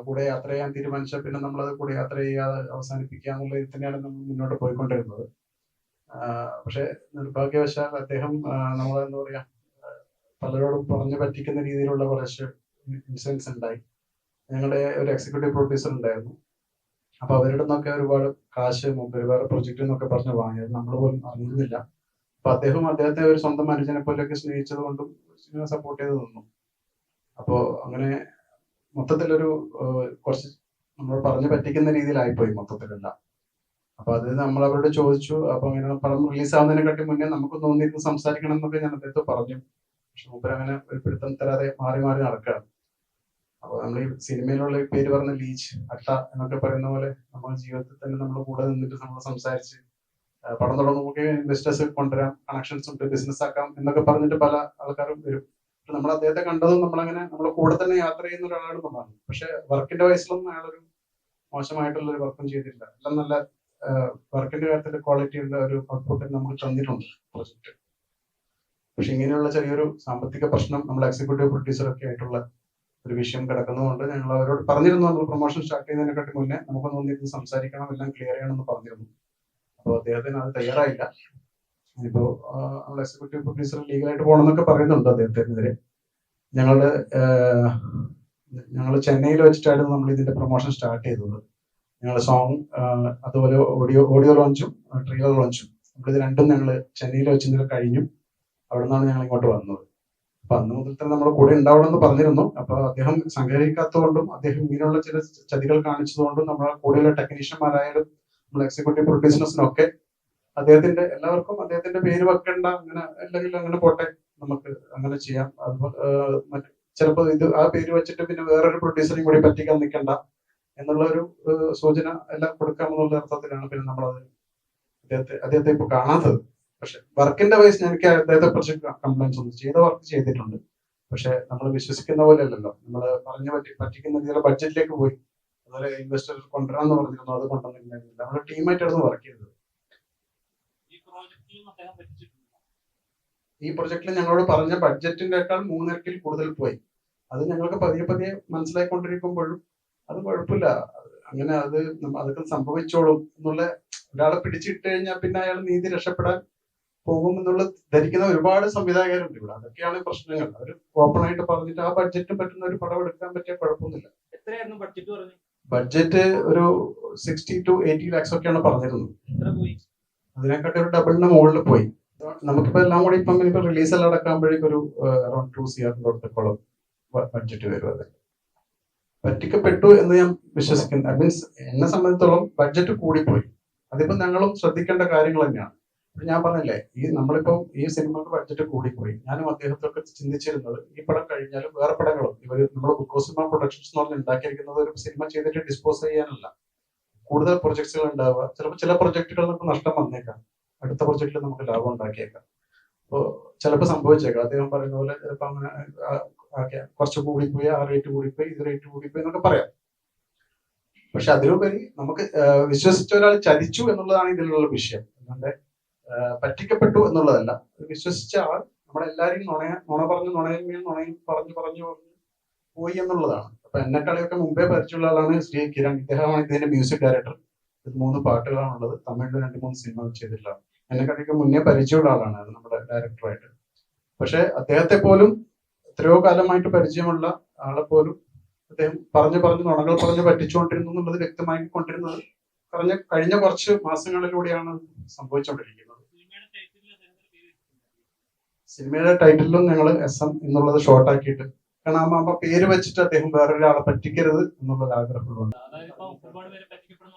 കൂടെ യാത്ര ചെയ്യാൻ തീരുമാനിച്ച പിന്നെ നമ്മളത് കൂടെ യാത്ര ചെയ്യാതെ അവസാനിപ്പിക്കുക എന്നുള്ള ഇത് തന്നെയാണ് നമ്മൾ മുന്നോട്ട് പോയിക്കൊണ്ടിരുന്നത്. പക്ഷെ നിർഭാഗ്യവശാൽ അദ്ദേഹം നമ്മളെന്താ പറയാ പലരോടും പറഞ്ഞു പറ്റിക്കുന്ന രീതിയിലുള്ള കുറച്ച് ഇൻസിഡൻസ് ഉണ്ടായി. ഞങ്ങളുടെ ഒരു എക്സിക്യൂട്ടീവ് പ്രൊഡ്യൂസർ ഉണ്ടായിരുന്നു. അപ്പൊ അവരുടെ നിന്നൊക്കെ ഒരുപാട് കാശ് വേറെ പ്രൊജക്റ്റിൽ നിന്നൊക്കെ പറഞ്ഞ് വാങ്ങിയത് നമ്മൾ പോലും അറിയുന്നില്ല. അപ്പൊ അദ്ദേഹത്തെ ഒരു സ്വന്തം അനുജനെ പോലെയൊക്കെ സ്നേഹിച്ചത് കൊണ്ടും സപ്പോർട്ട് ചെയ്ത് നിന്നു. അപ്പോ അങ്ങനെ മൊത്തത്തിലൊരു കുറച്ച് നമ്മൾ പറഞ്ഞു പറ്റിക്കുന്ന രീതിയിലായിപ്പോയി മൊത്തത്തിലല്ല. അപ്പൊ അത് നമ്മൾ അവരോട് ചോദിച്ചു. അപ്പൊ അങ്ങനെ പടം റിലീസ് ആവുന്നതിനെക്കാട്ടി മുന്നേ നമുക്ക് തോന്നിയിട്ട് സംസാരിക്കണം എന്നൊക്കെ ഞാൻ അദ്ദേഹത്തെ പറഞ്ഞു. പക്ഷെ മൂപ്പര് അങ്ങനെ ഒരു പിടുത്തം തരാതെ മാറി മാറി നടക്കുകയാണ്. അപ്പൊ നമ്മൾ ഈ സിനിമയിലുള്ള പേര് പറഞ്ഞ ലീച്ച് അട്ട എന്നൊക്കെ പറയുന്ന പോലെ നമ്മുടെ ജീവിതത്തിൽ തന്നെ നമ്മൾ കൂടെ നിന്നിട്ട് നമ്മൾ സംസാരിച്ച് പടം തുടങ്ങുമ്പോൾ ഇൻവെസ്റ്റേഴ്സ് കൊണ്ടുവരാം, കണക്ഷൻസ് ഉണ്ട്, ബിസിനസ് ആക്കാം എന്നൊക്കെ പറഞ്ഞിട്ട് പല ആൾക്കാരും വരും. നമ്മൾ അദ്ദേഹത്തെ കണ്ടതും നമ്മളങ്ങനെ നമ്മളെ കൂടെ തന്നെ യാത്ര ചെയ്യുന്ന ഒരാളാണ് പറഞ്ഞു. പക്ഷെ വർക്കിന്റെ വയസ്സിലൊന്നും അയാളൊരു മോശമായിട്ടുള്ള ഒരു വർക്കും ചെയ്തിട്ടില്ല. എല്ലാം നല്ല വർക്കിന്റെ കാര്യത്തിൽ ക്വാളിറ്റി ഉള്ള ഒരു ഔട്ട്പുട്ട് നമുക്ക് തന്നിട്ടുണ്ട് പ്രൊജക്ട്. പക്ഷെ ഇങ്ങനെയുള്ള ചെറിയൊരു സാമ്പത്തിക പ്രശ്നം നമ്മൾ എക്സിക്യൂട്ടീവ് പ്രൊഡ്യൂസർ ഒക്കെ ആയിട്ടുള്ള ഒരു വിഷയം കിടക്കുന്നതുകൊണ്ട് ഞങ്ങൾ അവരോട് പറഞ്ഞിരുന്നു, നമ്മൾ പ്രൊമോഷൻ സ്റ്റാർട്ട് ചെയ്യുന്നതിനെക്കാട്ടി മുന്നേ നമുക്ക് തോന്നിയിട്ട് സംസാരിക്കണം, എല്ലാം ക്ലിയർ ചെയ്യണമെന്ന് പറഞ്ഞിരുന്നു. അപ്പോൾ അദ്ദേഹത്തിന് അത് തയ്യാറായില്ല. ഇപ്പോ നമ്മൾ എക്സിക്യൂട്ടീവ് പ്രൊഡ്യൂസർ ലീഗലായിട്ട് പോകണമെന്നൊക്കെ പറയുന്നുണ്ട് അദ്ദേഹത്തിനെതിരെ. ഞങ്ങൾ ചെന്നൈയിൽ വെച്ചിട്ടായിരുന്നു നമ്മൾ ഇതിന്റെ പ്രൊമോഷൻ സ്റ്റാർട്ട് ചെയ്തത്. ഞങ്ങളുടെ സോങ് അതുപോലെ ഓഡിയോ ലോഞ്ചും ട്രെയിലർ ലോഞ്ചും നമ്മളിത് രണ്ടും ഞങ്ങൾ ചെന്നൈയിൽ വെച്ച് ഇന്നലെ കഴിഞ്ഞു. അവിടെ നിന്നാണ് ഞങ്ങൾ ഇങ്ങോട്ട് വന്നത്. അപ്പൊ അന്ന് മുതൽ തന്നെ നമ്മുടെ കൂടെ ഉണ്ടാവണമെന്ന് പറഞ്ഞിരുന്നു. അപ്പൊ അദ്ദേഹം സഹകരിക്കാത്തതുകൊണ്ടും അദ്ദേഹം ഇങ്ങനെയുള്ള ചില ചതികൾ കാണിച്ചതുകൊണ്ടും നമ്മളെ കൂടെയുള്ള ടെക്നീഷ്യന്മാരായാലും നമ്മൾ എക്സിക്യൂട്ടീവ് പ്രൊഡ്യൂസേഴ്സിനൊക്കെ എല്ലാവർക്കും അദ്ദേഹത്തിന്റെ പേര് വെക്കണ്ട, അങ്ങനെ അല്ലെങ്കിൽ അങ്ങനെ പോട്ടെ, നമുക്ക് അങ്ങനെ ചെയ്യാം, അതുപോലെ ചിലപ്പോൾ ആ പേര് വെച്ചിട്ട് പിന്നെ വേറൊരു പ്രൊഡ്യൂസറെയും കൂടി പറ്റിക്കാൻ നിൽക്കണ്ട എന്നുള്ള ഒരു സൂചന എല്ലാം കൊടുക്കാമെന്നുള്ള അർത്ഥത്തിലാണ് പിന്നെ നമ്മളത് അദ്ദേഹത്തെ ഇപ്പൊ കാണാത്തത്. പക്ഷെ വർക്കിന്റെ വയസ്സ് എനിക്ക് അദ്ദേഹത്തെ കുറിച്ച് കംപ്ലൈൻസ് ഒന്നും ചെയ്ത വർക്ക് ചെയ്തിട്ടുണ്ട്. പക്ഷെ നമ്മൾ വിശ്വസിക്കുന്ന പോലെ അല്ലല്ലോ, നമ്മൾ പറ്റിക്കുന്ന രീതിയിലുള്ള ബഡ്ജറ്റിലേക്ക് പോയി. അതുപോലെ ഇൻവെസ്റ്റർ കൊണ്ടുവരാന്ന് പറഞ്ഞിരുന്നു, അത് കൊണ്ടുവന്നിട്ടുണ്ടായിരുന്നില്ല. നമ്മൾ ടീമായിട്ടായിരുന്നു വർക്ക് ചെയ്തത്. ഈ പ്രൊജക്റ്റിൽ ഞങ്ങളോട് പറഞ്ഞ ബഡ്ജറ്റിന്റെക്കാൾ 3 ഇരട്ടിയിൽ കൂടുതൽ പോയി. അത് ഞങ്ങൾക്ക് പതിയെ മനസ്സിലായിക്കൊണ്ടിരിക്കുമ്പോഴും അത് കുഴപ്പമില്ല, അങ്ങനെ അതൊക്കെ സംഭവിച്ചോളും എന്നുള്ള, ഒരാളെ പിടിച്ചിട്ട് കഴിഞ്ഞാൽ പിന്നെ അയാൾ നീതി രക്ഷപ്പെടാൻ പോകും എന്നുള്ള ധരിക്കുന്ന ഒരുപാട് സംവിധായകരുണ്ട് ഇവിടെ. അതൊക്കെയാണ് പ്രശ്നങ്ങൾ. അവർ ഓപ്പൺ ആയിട്ട് പറഞ്ഞിട്ട് ആ ബഡ്ജറ്റ് പറ്റുന്ന ഒരു പടം എടുക്കാൻ പറ്റിയ കുഴപ്പമൊന്നുമില്ല. എത്രയായിരുന്നു ബഡ്ജറ്റ് പറഞ്ഞു? ബഡ്ജറ്റ് ഒരു 60 to 80 lakhs ഒക്കെയാണ് പറഞ്ഞിരുന്നത്. അതിനെക്കാട്ടി ഒരു ഡബിളിന് മുകളിൽ പോയി. നമുക്കിപ്പോ എല്ലാം കൂടി ഇപ്പൊ റിലീസ് എല്ലാം അടക്കാകുമ്പോഴേക്കും ഒരു അറൌണ്ട് 2 CR ബഡ്ജറ്റ് വരും. അത് പറ്റിക്കപ്പെട്ടു എന്ന് ഞാൻ വിശ്വസിക്കുന്നു. മീൻസ് എന്നെ സംബന്ധിച്ചോളം ബഡ്ജറ്റ് കൂടിപ്പോയി. അതിപ്പോ ഞങ്ങളും ശ്രദ്ധിക്കേണ്ട കാര്യങ്ങൾ തന്നെയാണ്. ഞാൻ പറഞ്ഞില്ലേ, നമ്മളിപ്പോ ഈ സിനിമക്ക് ബഡ്ജറ്റ് കൂടിപ്പോയി. ഞാനും അദ്ദേഹത്തൊക്കെ ചിന്തിച്ചിരുന്നത് ഈ പടം കഴിഞ്ഞാലും വേറെ പടങ്ങളും നമ്മൾ ബുക്കോ സിനിമ പ്രൊഡക്ഷൻസ് എന്ന് പറഞ്ഞ് ഉണ്ടാക്കിയിരിക്കുന്നത് ഒരു സിനിമ ചെയ്തിട്ട് ഡിസ്പോസ് ചെയ്യാനല്ല, കൂടുതൽ പ്രൊജക്ട്സുകൾ ഉണ്ടാവുക. ചിലപ്പോൾ ചില പ്രൊജക്ടുകൾ നമുക്ക് നഷ്ടം വന്നേക്കാം, അടുത്ത പ്രൊജക്റ്റിൽ നമുക്ക് ലാഭം ഉണ്ടാക്കിയേക്കാം. അപ്പോൾ ചിലപ്പോൾ സംഭവിച്ചേക്കാം. അദ്ദേഹം പറയുന്ന പോലെ ചിലപ്പോൾ അങ്ങനെ കുറച്ച് കൂടിപ്പോയി, ആ റേറ്റ് കൂടിപ്പോയി, ഇത് റേറ്റ് കൂടിപ്പോയി എന്നൊക്കെ പറയാം. പക്ഷെ അതിലുപരി നമുക്ക് വിശ്വസിച്ച ഒരാൾ ചതിച്ചു എന്നുള്ളതാണ് ഇതിലുള്ള വിഷയം. അതുകൊണ്ട് പറ്റിക്കപ്പെട്ടു എന്നുള്ളതല്ല. വിശ്വസിച്ച ആൾ നമ്മളെല്ലാരെയും നുണ പറഞ്ഞു പോയി എന്നുള്ളതാണ്. അപ്പൊ എന്നെക്കളിയൊക്കെ മുമ്പേ പരിചയമുള്ള ആളാണ് ശ്രീ കിരൺ. ഇദ്ദേഹമാണ് ഇതിന്റെ മ്യൂസിക് ഡയറക്ടർ. ഇത് 3 പാട്ടുകളാണുള്ളത്. തമിഴിൽ 2-3 സിനിമകൾ ചെയ്തിട്ടുള്ളതാണ്. എന്നെക്കളിയൊക്കെ മുന്നേ പരിചയമുള്ള ആളാണ് നമ്മുടെ ഡയറക്ടറായിട്ട്. പക്ഷെ അദ്ദേഹത്തെ പോലും എത്രയോ കാലമായിട്ട് പരിചയമുള്ള ആളെ പോലും അദ്ദേഹം നുണകൾ പറഞ്ഞ് പറ്റിച്ചുകൊണ്ടിരുന്നു എന്നുള്ളത് വ്യക്തമാക്കിക്കൊണ്ടിരുന്നത് കഴിഞ്ഞ കുറച്ച് മാസങ്ങളിലൂടെയാണ് സംഭവിച്ചുകൊണ്ടിരിക്കുന്നത്. സിനിമയുടെ ടൈറ്റിലും ഞങ്ങൾ SM എന്നുള്ളത് ഷോർട്ട് ആക്കിയിട്ട്, കാരണം ആ പേര് വെച്ചിട്ട് അദ്ദേഹം വേറൊരാളെ പറ്റിക്കരുത് എന്നുള്ളത് ആഗ്രഹമുള്ളതാണ്.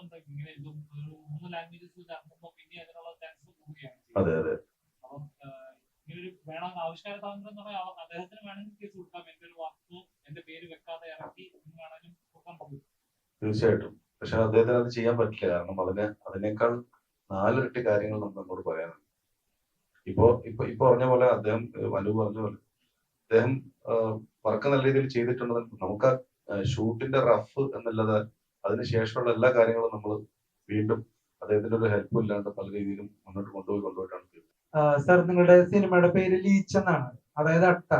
പറയുന്നുണ്ട് ഇങ്ങനെ ഇതും ഒരു 3 ലാംഗ്വേജസ് ഇറങ്ങുമ്പോൾ പിന്നെ അതിനുള്ള ചാൻസ് കൂടുകയാണ്. അതെ അതെ. അപ്പം ഇങ്ങനൊരു വേണം ആവിഷ്കാര സ്വാതന്ത്ര്യം എന്ന് പറഞ്ഞാൽ അദ്ദേഹത്തിന് വേണമെങ്കിൽ കേസ് കൊടുക്കാം, എന്റെ ഒരു വർക്ക് എന്റെ പേര് വെക്കാതെ ഇറക്കി വേണമെങ്കിലും കൊടുക്കാൻ പറ്റും. തീർച്ചയായിട്ടും. പക്ഷെ അദ്ദേഹത്തിന് അത് ചെയ്യാൻ പറ്റില്ല. കാരണം അതിനേക്കാൾ 4 ഇരട്ടി കാര്യങ്ങൾ നമ്മളോട് പറയാനുണ്ട്. ഇപ്പൊ പറഞ്ഞ പോലെ അദ്ദേഹം അനു പറഞ്ഞ പോലെ അദ്ദേഹം വർക്ക് നല്ല രീതിയിൽ ചെയ്തിട്ടുണ്ടെന്ന് നമുക്ക് ഷൂട്ടിന്റെ റഫ് എന്നല്ലാതെ അതിനുശേഷമുള്ള എല്ലാ കാര്യങ്ങളും നമ്മൾ വീണ്ടും അദ്ദേഹത്തിന്റെ ഒരു ഹെൽപ്പും ഇല്ലാണ്ട് പല രീതിയിലും മുന്നോട്ട് കൊണ്ടുപോയിട്ടാണ് സർ, നിങ്ങളുടെ സിനിമയുടെ പേര് ലീച്ച് എന്നാണ്, അതായത് അട്ട.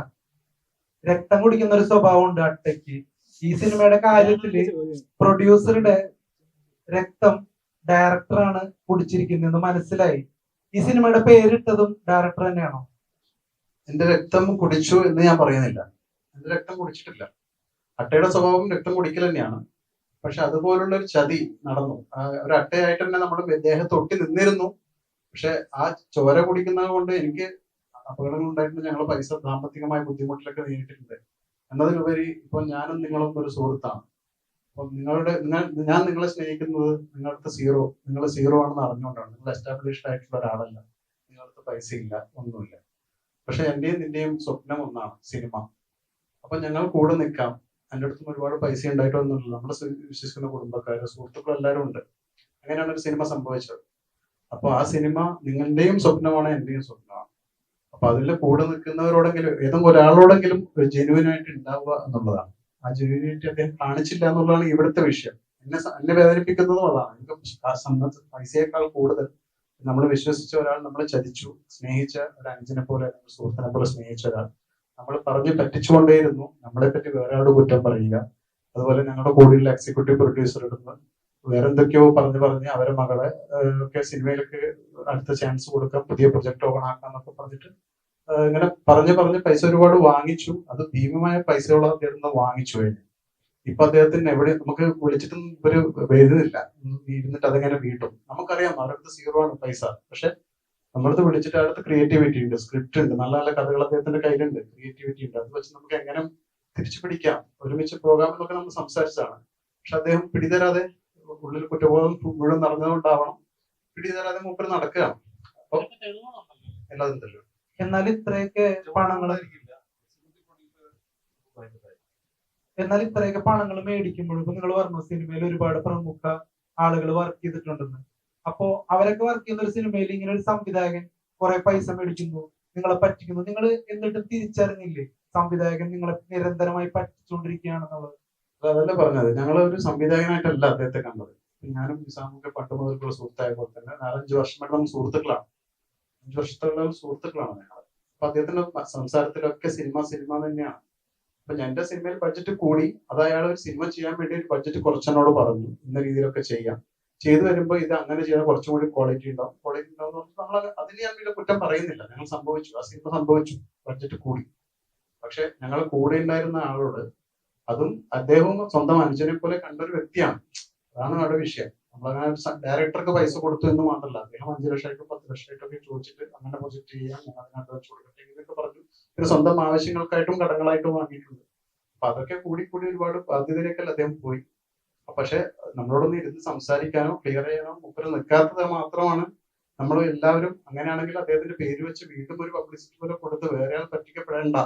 രക്തം കുടിക്കുന്ന ഒരു സ്വഭാവം ഉണ്ട് അട്ടയ്ക്ക്. ഈ സിനിമയുടെ കാര്യത്തില് പ്രൊഡ്യൂസറുടെ രക്തം ഡയറക്ടറാണ് കുടിച്ചിരിക്കുന്നതെന്ന് മനസ്സിലായി. ഈ സിനിമയുടെ പേരിട്ടതും ഡയറക്ടർ തന്നെയാണോ? എന്റെ രക്തം കുടിച്ചു എന്ന് ഞാൻ പറയുന്നില്ല. എന്റെ രക്തം കുടിച്ചിട്ടില്ല. അട്ടയുടെ സ്വഭാവം രക്തം കുടിക്കൽ തന്നെയാണ്. പക്ഷെ അതുപോലുള്ള ഒരു ചതി നടന്നു. ഒരു അട്ടയായിട്ട് തന്നെ നമ്മുടെ ദേഹത്ത് ഒട്ടി നിന്നിരുന്നു. പക്ഷെ ആ ചോര കുടിക്കുന്നത് കൊണ്ട് എനിക്ക് അപകടങ്ങൾ ഉണ്ടായിട്ടുണ്ട്. ഞങ്ങൾ പൈസ സാമ്പത്തികമായ ബുദ്ധിമുട്ടിലൊക്കെ നേരിട്ടിട്ടുണ്ട്. എന്നതിലുപരി ഇപ്പൊ ഞാനും നിങ്ങളും ഒരു സുഹൃത്താണ്. അപ്പൊ ഞാൻ നിങ്ങളെ സ്നേഹിക്കുന്നത് നിങ്ങളുടെ നിങ്ങൾ സീറോ ആണെന്ന് അറിഞ്ഞുകൊണ്ടാണ്. നിങ്ങൾ എസ്റ്റാബ്ലിഷ്ഡ് ആയിട്ടുള്ള ഒരാളല്ല. നിങ്ങൾക്ക് പൈസ ഇല്ല, ഒന്നുമില്ല. പക്ഷെ എന്റെയും നിന്റെയും സ്വപ്നം ഒന്നാണ്, സിനിമ. അപ്പൊ ഞങ്ങൾ കൂടെ നിൽക്കാം. എൻ്റെ അടുത്തും ഒരുപാട് പൈസ ഉണ്ടായിട്ടൊന്നുമില്ല. നമ്മളെ വിശ്വസിക്കുന്ന കുടുംബക്കാര്, സുഹൃത്തുക്കൾ എല്ലാവരും ഉണ്ട്. അങ്ങനെയാണ് ഒരു സിനിമ സംഭവിച്ചത്. അപ്പൊ ആ സിനിമ നിങ്ങളുടെയും സ്വപ്നമാണ്, എന്റെയും സ്വപ്നമാണ്. അപ്പൊ അതിൽ കൂടെ നിൽക്കുന്നവരോടെങ്കിലും ഏതെങ്കിലും ഒരാളോടെങ്കിലും ഒരു ജെന്യുവൻ ആയിട്ട് ഉണ്ടാവുക എന്നുള്ളതാണ്. ആ ജെന്യുവിനിറ്റി അദ്ദേഹം കാണിച്ചില്ല എന്നുള്ളതാണ് ഇവിടുത്തെ വിഷയം. എന്നെ വേദനിപ്പിക്കുന്നതും അതാണ്. എനിക്ക് പൈസയേക്കാൾ കൂടുതൽ നമ്മൾ വിശ്വസിച്ച ഒരാൾ നമ്മളെ ചതിച്ചു. സ്നേഹിച്ച ഒരു അനുജനെ പോലെ, സുഹൃത്തിനെ പോലെ സ്നേഹിച്ച ഒരാൾ നമ്മൾ പറഞ്ഞ് പറ്റിച്ചുകൊണ്ടേയിരുന്നു. നമ്മളെ പറ്റി വേറെ ആളോട് കുറ്റം പറയുക. അതുപോലെ ഞങ്ങളുടെ കൂടെയുള്ള എക്സിക്യൂട്ടീവ് പ്രൊഡ്യൂസർ ഇടുന്ന വേറെ എന്തൊക്കെയോ പറഞ്ഞ് അവരെ മകളെ ഒക്കെ സിനിമയിലേക്ക് അടുത്ത ചാൻസ് കൊടുക്കാം, പുതിയ പ്രൊജക്ട് ഓപ്പൺ ആക്കാം എന്നൊക്കെ പറഞ്ഞിട്ട് ഇങ്ങനെ പറഞ്ഞ് പൈസ ഒരുപാട് വാങ്ങിച്ചു. അത് ഭീമമായ പൈസയുള്ള അദ്ദേഹം വാങ്ങിച്ചു കഴിഞ്ഞു. ഇപ്പൊ അദ്ദേഹത്തിന് എവിടെ നമുക്ക് വിളിച്ചിട്ടും ഇവര് വരുന്നില്ല. ഇരുന്നിട്ട് അതെങ്ങനെ വീട്ടും. നമുക്കറിയാം അവരടുത്ത് സീറോ ആണ് പൈസ. പക്ഷെ നമ്മളടുത്ത് വിളിച്ചിട്ട് അടുത്ത് ക്രിയേറ്റിവിറ്റി ഉണ്ട്, സ്ക്രിപ്റ്റ് ഉണ്ട്, നല്ല നല്ല കഥകൾ അദ്ദേഹത്തിന്റെ കയ്യിലുണ്ട്, ക്രിയേറ്റിവിറ്റി ഉണ്ട്. അത് വെച്ച് നമുക്ക് എങ്ങനെ തിരിച്ചു പിടിക്കാം, ഒരുമിച്ച് പോകാം എന്നൊക്കെ നമ്മൾ സംസാരിച്ചതാണ്. പക്ഷെ അദ്ദേഹം പിടിതരാതെ, ഉള്ളിൽ കുറ്റബോധം മുഴുവൻ നടന്നതുകൊണ്ടാവണം പിടിതരാതെ മൂപ്പര് നടക്കുകയാണ്. അപ്പൊ എല്ലാതും തരും. എന്നാൽ ഇത്രയൊക്കെ പണങ്ങൾ മേടിക്കുമ്പോഴും നിങ്ങൾ പറഞ്ഞു സിനിമയിൽ ഒരുപാട് പ്രമുഖ ആളുകൾ വർക്ക് ചെയ്തിട്ടുണ്ടെന്ന്. അപ്പോ അവരൊക്കെ വർക്ക് ചെയ്യുന്ന ഒരു സിനിമയിൽ ഇങ്ങനെ ഒരു സംവിധായകൻ കുറെ പൈസ മേടിക്കുന്നു, നിങ്ങളെ പറ്റിക്കുന്നു, നിങ്ങൾ എന്നിട്ടും തിരിച്ചറിഞ്ഞില്ലേ സംവിധായകൻ നിങ്ങളെ നിരന്തരമായി പറ്റിച്ചുകൊണ്ടിരിക്കുകയാണെന്നുള്ളത്? അതല്ല പറഞ്ഞത്. ഞങ്ങൾ ഒരു സംവിധായകനായിട്ടല്ല അദ്ദേഹത്തെ കണ്ടത്. ഞാനും നിസാമൊക്കെ പണ്ട് മുതൽക്കുള്ള സുഹൃത്തായ പോലെ തന്നെ 4-5 വർഷമായിട്ട് നമ്മൾ സുഹൃത്തുക്കളാണ്. 5 വർഷത്തോളം സുഹൃത്തുക്കളാണ് ഞങ്ങൾ. അപ്പൊ അദ്ദേഹത്തിന്റെ സംസാരത്തിലൊക്കെ സിനിമ തന്നെയാണ്. അപ്പൊ എന്റെ സിനിമയിൽ ബഡ്ജറ്റ് കൂടി. അത് അയാൾ ഒരു സിനിമ ചെയ്യാൻ വേണ്ടി ഒരു ബഡ്ജറ്റ് കുറച്ചെന്നോട് പറഞ്ഞു, ഇന്ന രീതിയിലൊക്കെ ചെയ്യാം. ചെയ്തു വരുമ്പോൾ ഇത് അങ്ങനെ ചെയ്താൽ കുറച്ചും കൂടി ക്വാളിറ്റി ഉണ്ടാവും നമ്മൾ അതിന് ഞാൻ വലിയ കുറ്റം പറയുന്നില്ല. ഞങ്ങൾ സംഭവിച്ചു, ആ സിനിമ സംഭവിച്ചു, ബഡ്ജറ്റ് കൂടി. പക്ഷെ ഞങ്ങൾ കൂടെ ഉണ്ടായിരുന്ന ആളോട്, അതും അദ്ദേഹവും സ്വന്തം അനുജനെ പോലെ കണ്ടൊരു വ്യക്തിയാണ്. അതാണ് അവിടെ വിഷയം. നമ്മളങ്ങനെ ഡയറക്ടർക്ക് പൈസ കൊടുത്തു എന്ന് മാത്രമല്ല, അദ്ദേഹം 5 ലക്ഷമായിട്ടും 10 ലക്ഷമായിട്ടൊക്കെ ചോദിച്ചിട്ട് അങ്ങനെ പ്രൊജക്ട് ചെയ്യാൻ അതിനകത്ത് വെച്ച് കൊടുക്കട്ടെ എന്നൊക്കെ പറഞ്ഞു. പിന്നെ സ്വന്തം ആവശ്യങ്ങൾക്കായിട്ടും കടങ്ങളായിട്ടും വാങ്ങിയിട്ടുണ്ട്. അപ്പൊ അതൊക്കെ കൂടി ഒരുപാട് ബാധ്യതയിലേക്കല്ല അദ്ദേഹം പോയി. പക്ഷെ നമ്മളോടൊന്ന് ഇരുന്ന് സംസാരിക്കാനോ ക്ലിയർ ചെയ്യാനോ മുപ്പര് നിൽക്കാത്തത് മാത്രമാണ്. നമ്മൾ എല്ലാവരും അങ്ങനെയാണെങ്കിൽ അദ്ദേഹത്തിന്റെ പേര് വെച്ച് വീണ്ടും ഒരു പബ്ലിസിറ്റി പോലെ കൊടുത്ത് വേറെ ആൾ പറ്റിക്കപ്പെടേണ്ട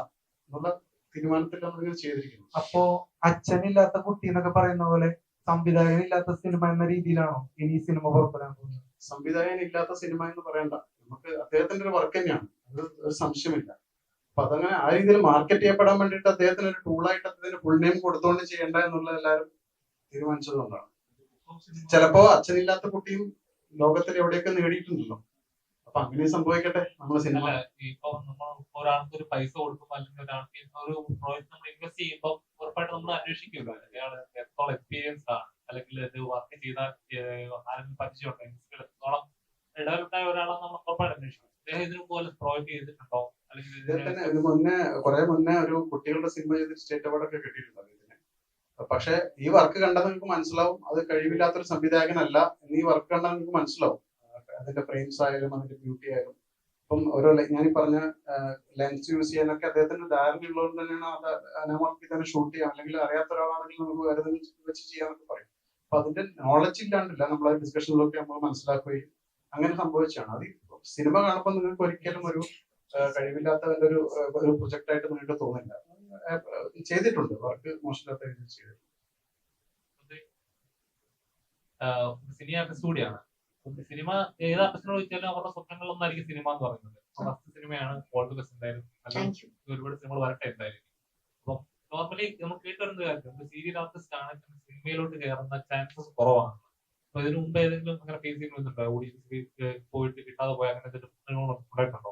എന്നുള്ള തീരുമാനത്തിൽ നമ്മളിങ്ങനെ ചെയ്തിരിക്കുന്നു. അപ്പോ അച്ഛനില്ലാത്ത കുട്ടി എന്നൊക്കെ പറയുന്ന പോലെ സംവിധായകൻ ഇല്ലാത്ത സിനിമ എന്ന രീതിയിലാണോ ഇനി സിനിമ പുറപ്പെടാൻ പോകുന്നത്? സംവിധായകൻ ഇല്ലാത്ത സിനിമ എന്ന് പറയണ്ട, നമുക്ക് അദ്ദേഹത്തിന്റെ ഒരു വർക്ക് തന്നെയാണ്, അത് ഒരു സംശയമില്ല. അപ്പൊ അതങ്ങനെ ആ രീതിയിൽ മാർക്കറ്റ് ചെയ്യപ്പെടാൻ വേണ്ടിയിട്ട് അദ്ദേഹത്തിന് ഒരു ടൂളായിട്ട് അദ്ദേഹത്തിന് ഫുൾ നെയിം കൊടുത്തുകൊണ്ട് ചെയ്യേണ്ട എന്നുള്ള എല്ലാവരും തീരുമാനിച്ചതുകൊണ്ടാണ്. ചിലപ്പോ അച്ഛനില്ലാത്ത കുട്ടിയും ലോകത്തിൽ എവിടെയൊക്കെ നേടിയിട്ടുണ്ടല്ലോ. അപ്പൊ അങ്ങനെ സംഭവിക്കട്ടെ. നമ്മളെ സിനിമ ഇപ്പൊ നമ്മൾ ഒരാൾക്ക് ഒരു പൈസ കൊടുക്കുമ്പോൾ അല്ലെങ്കിൽ ഒരാൾക്ക് ഒരു പ്രോജക്ട് നമ്മൾ ഇൻവെസ്റ്റ് ചെയ്യുമ്പോൾ ഉറപ്പായിട്ട് നമ്മൾ അന്വേഷിക്കുമല്ലോ അയാൾ എത്രത്തോളം എക്സ്പീരിയൻസ് ആണ്, അല്ലെങ്കിൽ ഇത് വർക്ക് ചെയ്താൽ ആരെങ്കിലും പറ്റിച്ചുണ്ടോ, എത്രത്തോളം ഡെവലപ്ഡ് ആയ ഒരാളെ നമ്മൾ ഉറപ്പായിട്ട് അന്വേഷിക്കും. അദ്ദേഹം ഇതിന് പോലെ പ്രോജക്ട് ചെയ്തിട്ടുണ്ടോ, അല്ലെങ്കിൽ കുറെ മുന്നേ ഒരു കുട്ടികളുടെ സിനിമ ചെയ്ത് സ്റ്റേറ്റ് അവാർഡൊക്കെ കിട്ടിയിട്ടുണ്ട് ഇതിന്. പക്ഷെ ഈ വർക്ക് കണ്ടാൽ നിങ്ങൾക്ക് മനസ്സിലാവും അത് കഴിവില്ലാത്തൊരു സംവിധായകനല്ല എന്ന്. ഈ വർക്ക് കണ്ടാൽ നിങ്ങൾക്ക് മനസ്സിലാവും. അതിന്റെ ഫ്രെയിംസ് ആയാലും അതിന്റെ ബ്യൂട്ടി ആയാലും. ഇപ്പം ഓരോ ഞാൻ പറഞ്ഞ ലെൻസ് യൂസ് ചെയ്യാനൊക്കെ അദ്ദേഹത്തിന് ധാരണയുള്ളതുകൊണ്ട് തന്നെയാണ് അത് അനാമർക്കി തന്നെ ഷൂട്ട് ചെയ്യാം. അല്ലെങ്കിൽ അറിയാത്ത ഒരാളാണെങ്കിൽ നമുക്ക് വേറെ വെച്ച് ചെയ്യാന്നൊക്കെ പറയും. അപ്പൊ അതിന്റെ നോളജ് ഇല്ലാണ്ടില്ല, നമ്മളെ ഡിസ്കഷനിലൊക്കെ നമ്മൾ മനസ്സിലാക്കുകയും അങ്ങനെ സംഭവിച്ചാണ്. അത് സിനിമ കാണുമ്പോൾ നിങ്ങൾക്ക് ഒരിക്കലും ഒരു കഴിവില്ലാത്തവന്റെ ഒരു പ്രൊജക്റ്റ് ആയിട്ട് നിങ്ങൾക്ക് തോന്നില്ല. ചെയ്തിട്ടുണ്ട്, വർക്ക് മോശമില്ലാത്ത രീതിയിൽ ചെയ്തിട്ടുണ്ട്. സിനിമ കൂടിയാണ്. സിനിമ ഏത് ആർട്ടിസ്റ്റിനോട് ചോദിച്ചാലും അവരുടെ സ്വപ്നങ്ങളൊന്നായിരിക്കും സിനിമ എന്ന് പറയുന്നത്. ഫസ്റ്റ് സിനിമയാണ്, ഓൾ ദി ബെസ്റ്റ് എന്തായാലും. ഒരുപാട് സിനിമകൾ വരട്ടെ എന്തായാലും. അപ്പം നോർമലി നമുക്ക് കേട്ടുവരുന്ന കാര്യം സീരിയൽ ആർട്ടിസ്റ്റ് ആണ് സിനിമയിലോട്ട് കയറുന്ന ചാൻസസ് കുറവാണ്. അപ്പൊ ഇതിനു മുമ്പ് ഏതെങ്കിലും അങ്ങനെ ഫേസ് ചെയ്യുന്നുണ്ടോ? ഓഡിയൻസ് പോയിട്ട് കിട്ടാതെ പോയ അങ്ങനെ എന്തെങ്കിലും ഉണ്ടായിട്ടുണ്ടോ?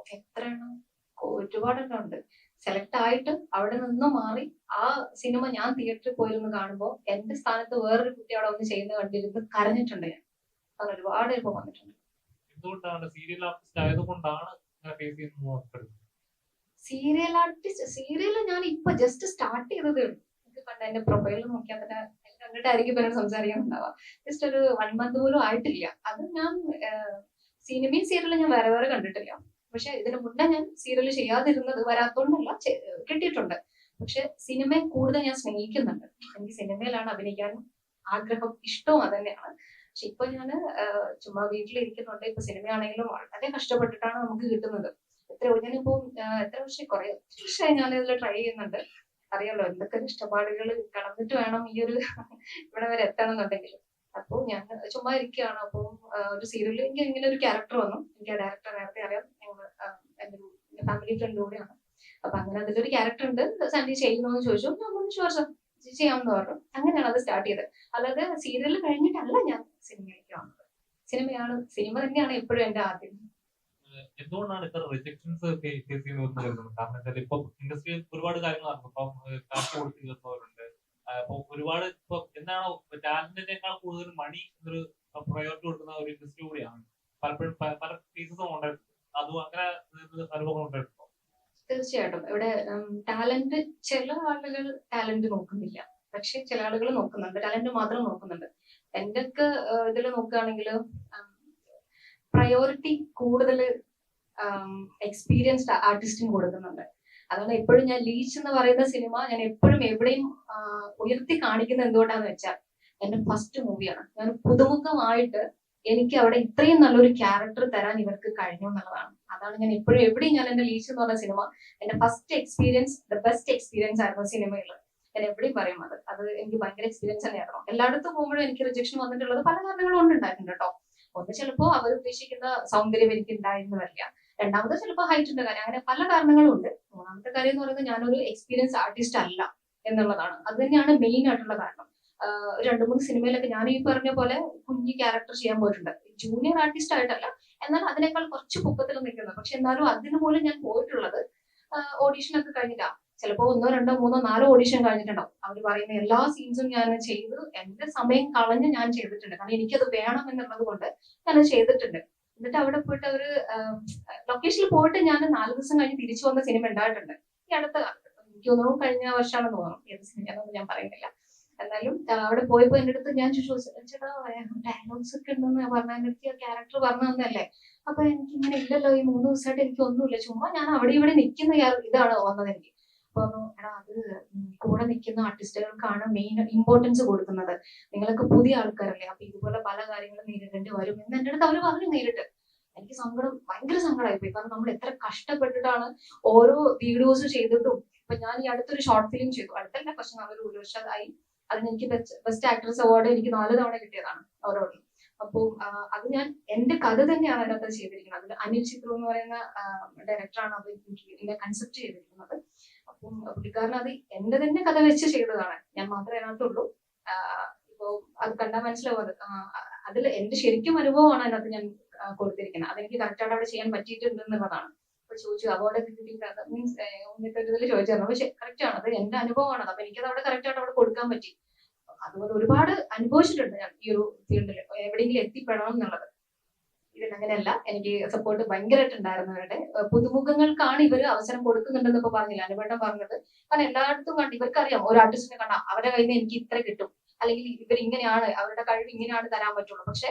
ഒരുപാടെണ്ണം ഉണ്ട്. സെലക്ട് ആയിട്ട് അവിടെ നിന്ന് മാറി ആ സിനിമ ഞാൻ തിയേറ്ററിൽ പോയിരുന്നു കാണുമ്പോൾ എന്റെ സ്ഥാനത്ത് വേറൊരു കുട്ടി അവിടെ ഒന്ന് ചെയ്യുന്ന കണ്ടിരുന്ന് കരഞ്ഞിട്ടുണ്ട് ഞാൻ. അങ്ങനെ ഒരുപാട് ഇപ്പൊ വന്നിട്ടുണ്ട്. എന്തുകൊണ്ടാണ് സീരിയൽ ആർട്ടിസ്റ്റ് ആയതുകൊണ്ടാണ് ഫേസ് ചെയ്യുന്നത്? സീരിയൽ ഞാൻ ഇപ്പൊ ജസ്റ്റ് സ്റ്റാർട്ട് ചെയ്തതേ ഉള്ളൂ. എനിക്ക് കണ്ട എന്റെ പ്രൊഫൈലിൽ നോക്കിയാൽ തന്നെ കണ്ടിട്ടായിരിക്കും എന്നോട് സംസാരിക്കുന്നുണ്ടാവുക. ജസ്റ്റ് ഒരു 1 month പോലും ആയിട്ടില്ല. അത് ഞാൻ സിനിമയും സീരിയലും ഞാൻ വേറെ വേറെ കണ്ടിട്ടില്ല. പക്ഷെ ഇതിനു മുന്നേ ഞാൻ സീരിയൽ ചെയ്യാതിരുന്നത് വരാത്തോണ്ടല്ല, കിട്ടിയിട്ടുണ്ട്. പക്ഷെ സിനിമയെ കൂടുതൽ ഞാൻ സ്നേഹിക്കുന്നുണ്ട്. എനിക്ക് സിനിമയിലാണ് അഭിനയിക്കാൻ ആഗ്രഹം, ഇഷ്ടവും അത് തന്നെയാണ്. പക്ഷെ ഇപ്പൊ ഞാൻ ചുമ്മാ വീട്ടിലിരിക്കുന്നുണ്ട്. ഇപ്പൊ സിനിമയാണെങ്കിലും വളരെ കഷ്ടപ്പെട്ടിട്ടാണ് നമുക്ക് കിട്ടുന്നത്. ഞാനിപ്പോ എത്ര വർഷം, കുറെ വർഷമായി ഞാൻ ഇതിൽ ട്രൈ ചെയ്യുന്നുണ്ട്. അറിയാലോ എന്തൊക്കെ ഇഷ്ടപാടുകൾ കടന്നിട്ട് വേണം ഈ ഒരു ഇവിടെ വരെ എത്തണം എന്നുണ്ടെങ്കിൽ. അപ്പൊ ഞാൻ ചുമ്മാ ഇരിക്കുകയാണ്. അപ്പോൾ ഒരു സീരിയലിൽ എനിക്ക് ഇങ്ങനെ ഒരു ക്യാരക്ടർ വന്നു. എനിക്ക് ആ ഡയറക്ടർ നേരത്തെ അറിയാം, എന്റെ ഫാമിലി ഫ്രണ്ട് കൂടെയാണ്. അപ്പൊ അങ്ങനെ അതിലൊരു ക്യാരക്ടർ ഉണ്ട്, സണ്ണി ചെയ്യുന്നോന്ന് ചോദിച്ചു. ഞാൻ വിശ്വാസം ചെയ്യാമെന്ന് പറഞ്ഞു. അങ്ങനെയാണ് അത് സ്റ്റാർട്ട് ചെയ്തത്. അല്ലാതെ സീരിയൽ കഴിഞ്ഞിട്ടല്ല ഞാൻ സിനിമയിലേക്ക് വന്നത്. സിനിമ തന്നെയാണ് എപ്പോഴും എന്റെ ആദ്യം. എന്തുകൊണ്ടാണ് ഇത്ര റിജക്ഷൻസ് ഫേസ് ചെയ്യുന്നത്? കാരണം ഇപ്പൊ ഇൻഡസ്ട്രിയിൽ ഒരുപാട് കാര്യങ്ങൾ നടക്കും. ഇപ്പം കാശ് കൊടുത്ത് തീർന്നവരുണ്ട്. അപ്പൊ ഒരുപാട് ഇപ്പൊ എന്താണോ ടാലന്റിനേക്കാൾ കൂടുതൽ മണി എന്നൊരു പ്രയോറിറ്റി കൊടുക്കുന്ന ഒരു ഇൻഡസ്ട്രി കൂടിയാണ്. പലപ്പോഴും പല കേസസും ഉണ്ടായിട്ടുണ്ട്. അതും അങ്ങനെ അനുഭവങ്ങൾ ഉണ്ടായിട്ടുണ്ടോ? തീർച്ചയായിട്ടും. ഇവിടെ ടാലന്റ്, ചില ആളുകൾ ടാലന്റ് നോക്കുന്നില്ല, പക്ഷെ ചില ആളുകൾ നോക്കുന്നുണ്ട്, ടാലന്റ് മാത്രം നോക്കുന്നുണ്ട്. എന്റെ ഒക്കെ ഇതിൽ നോക്കുകയാണെങ്കിൽ പ്രയോറിറ്റി കൂടുതൽ എക്സ്പീരിയൻസ്ഡ് ആർട്ടിസ്റ്റിന് കൊടുക്കുന്നുണ്ട്. അതുകൊണ്ട് എപ്പോഴും ഞാൻ ലീച്ച് എന്ന് പറയുന്ന സിനിമ ഞാൻ എപ്പോഴും എവിടെയും ഉയർത്തി കാണിക്കുന്നത് എന്തുകൊണ്ടാന്ന് വെച്ചാൽ എന്റെ ഫസ്റ്റ് മൂവിയാണ്. ഞാൻ പുതുമുഖമായിട്ട് എനിക്ക് അവിടെ ഇത്രയും നല്ലൊരു ക്യാരക്ടർ തരാൻ ഇവർക്ക് കഴിഞ്ഞു എന്നുള്ളതാണ്. അതാണ് ഞാൻ എപ്പോഴും എവിടെയും ഞാൻ എന്റെ ലീച്ച് എന്ന് പറഞ്ഞ സിനിമ എന്റെ first experience, the best experience ആയിരുന്നു സിനിമയിൽ. ഞാൻ എവിടെയും പറയും അത് എനിക്ക് ഭയങ്കര എക്സ്പീരിയൻസ് തന്നെയായിരുന്നു. എല്ലായിടത്തും പോകുമ്പോഴും എനിക്ക് റിജക്ഷൻ വന്നിട്ടുള്ളത് പല കാരണങ്ങളും ഉണ്ടായിട്ടുണ്ട് കേട്ടോ. ഒന്ന് ചിലപ്പോ അവർ ഉദ്ദേശിക്കുന്ന സൗന്ദര്യം എനിക്ക് ഉണ്ടായിരുന്നു വരില്ല. രണ്ടാമത് ചിലപ്പോൾ ഹൈറ്റിന്റെ കാര്യം, അങ്ങനെ പല കാരണങ്ങളും ഉണ്ട്. മൂന്നാമത്തെ കാര്യം എന്ന് പറയുന്നത് ഞാനൊരു എക്സ്പീരിയൻസ് ആർട്ടിസ്റ്റ് അല്ല എന്നുള്ളതാണ്. അത് തന്നെയാണ് മെയിൻ ആയിട്ടുള്ള കാരണം. 2-3 സിനിമയിലൊക്കെ ഞാൻ ഈ പറഞ്ഞ പോലെ കുഞ്ഞി ക്യാരക്ടർ ചെയ്യാൻ പോയിട്ടുണ്ട്. ജൂനിയർ ആർട്ടിസ്റ്റ് ആയിട്ടല്ല, എന്നാൽ അതിനേക്കാൾ കുറച്ച് പൊക്കത്തിൽ നിൽക്കുന്നത്. പക്ഷെ എന്നാലും അതിന് പോലും ഞാൻ പോയിട്ടുള്ളത് ഓഡീഷൻ ഒക്കെ കഴിഞ്ഞിട്ടാണ്. ചിലപ്പോൾ 1, 2, 3, 4 ഓഡീഷൻ കഴിഞ്ഞിട്ടുണ്ടാവും. അവർ പറയുന്ന എല്ലാ സീൻസും ഞാൻ ചെയ്ത് എന്റെ സമയം കളഞ്ഞ് ഞാൻ ചെയ്തിട്ടുണ്ട്. കാരണം എനിക്കത് വേണം എന്നുള്ളത് കൊണ്ട് ഞാനത് ചെയ്തിട്ടുണ്ട്. എന്നിട്ട് അവിടെ പോയിട്ട് ഒരു ലൊക്കേഷനിൽ പോയിട്ട് ഞാൻ 4 ദിവസം കഴിഞ്ഞ് തിരിച്ചു വന്ന സിനിമ ഉണ്ടായിട്ടുണ്ട് ഈ അടുത്ത കാലത്ത്. എനിക്ക് തോന്നുന്നു കഴിഞ്ഞ വർഷമാണെന്ന് തോന്നുന്നു. ഏത് സിനിമയാണെന്ന് ഞാൻ പറയുന്നില്ല. എന്നാലും അവിടെ പോയപ്പോ എന്റെ അടുത്ത് ഞാൻ ചോദിച്ചു, ചേട്ടാ ഡയലോഗ്സ് ഒക്കെ ഉണ്ടെന്ന് പറഞ്ഞ എനിക്ക് ക്യാരക്ടർ പറഞ്ഞു തന്നല്ലേ. അപ്പൊ എനിക്ക് ഇങ്ങനെ ഇല്ലല്ലോ, ഈ 3 ദിവസമായിട്ട് എനിക്ക് ഒന്നുമില്ല, ചുമ്മാ ഞാൻ അവിടെ ഇവിടെ നിൽക്കുന്ന ഇതാണ് വന്നത് എനിക്ക്. അപ്പൊ എടാ അത് കൂടെ നിൽക്കുന്ന ആർട്ടിസ്റ്റുകൾക്കാണ് മെയിൻ ഇമ്പോർട്ടൻസ് കൊടുക്കുന്നത്. നിങ്ങളൊക്കെ പുതിയ ആൾക്കാരല്ലേ, അപ്പൊ ഇതുപോലെ പല കാര്യങ്ങളും നേരിടേണ്ടി വരും എന്ന് എന്റെ അടുത്ത് അവര് പറഞ്ഞു നേരിട്ട്. എനിക്ക് ഭയങ്കര സങ്കടമായിപ്പോയി. കാരണം നമ്മൾ എത്ര കഷ്ടപ്പെട്ടിട്ടാണ് ഓരോ വീഡിയോസ് ചെയ്തിട്ടും. ഇപ്പൊ ഞാൻ ഈ അടുത്തൊരു ഷോർട്ട് ഫിലിം ചെയ്തു, അടുത്തല്ല പക്ഷെ നല്ലൊരു 1 വർഷമായി. അതിന് എനിക്ക് ബെസ്റ്റ് ആക്ട്രസ് അവാർഡ് എനിക്ക് 4 തവണ കിട്ടിയതാണ് ഓരോന്നും. അപ്പൊ അത് ഞാൻ എന്റെ കഥ തന്നെയാണ് അതിനകത്ത് ചെയ്തിരിക്കുന്നത്. അതിൽ അനിൽ ചിത്രു എന്ന് പറയുന്ന ഡയറക്ടറാണ് അത് ഇതിന്റെ കൺസെപ്റ്റ് ചെയ്തിരിക്കുന്നത്. അപ്പം പുള്ളിക്കാരൻ അത് എന്റെ തന്നെ കഥ വെച്ച് ചെയ്തതാണ്. ഞാൻ മാത്രമേ അതിനകത്തുള്ളൂ. ഇപ്പൊ അത് കണ്ടാൽ മനസ്സിലാവും. അതിൽ എന്റെ ശരിക്കും അനുഭവമാണ് അതിനകത്ത് ഞാൻ കൊടുത്തിരിക്കുന്നത്. അതെനിക്ക് കറക്റ്റായിട്ട് അവിടെ ചെയ്യാൻ പറ്റിയിട്ടുണ്ട് എന്നുള്ളതാണ്. അപ്പൊ ചോദിച്ചു അവാർഡ് കിട്ടിയിട്ടില്ല, മീൻസ് ഇതിൽ ചോദിച്ചായിരുന്നു. പക്ഷെ കറക്റ്റ് ആണ്, അത് എന്റെ അനുഭവമാണ്. അപ്പൊ എനിക്കത് അവിടെ കറക്റ്റായിട്ട് അവിടെ കൊടുക്കാൻ പറ്റി. അതുപോലെ ഒരുപാട് അനുഭവിച്ചിട്ടുണ്ട് ഞാൻ ഈ ഒരു ഫീൽഡിൽ എവിടെയെങ്കിലും എത്തിപ്പെടണം എന്നുള്ളത്. ഇതിനങ്ങനെയല്ല, എനിക്ക് സപ്പോർട്ട് ഭയങ്കരമായിട്ടുണ്ടായിരുന്നു. അവരുടെ പുതുമുഖങ്ങൾക്കാണ് ഇവര് അവസരം കൊടുക്കുന്നുണ്ടെന്ന് ഇപ്പൊ പറഞ്ഞില്ല അനുപേട്ടൻ പറഞ്ഞത്. കാരണം എല്ലായിടത്തും കണ്ട് ഇവർക്കറിയാം ഓരോ ആർട്ടിസ്റ്റിനെ കണ്ടാൽ അവരുടെ കയ്യിൽ നിന്ന് എനിക്ക് ഇത്ര കിട്ടും, അല്ലെങ്കിൽ ഇവർ ഇങ്ങനെയാണ്, അവരുടെ കഴിവ് ഇങ്ങനെയാണ് തരാൻ പറ്റുള്ളൂ. പക്ഷെ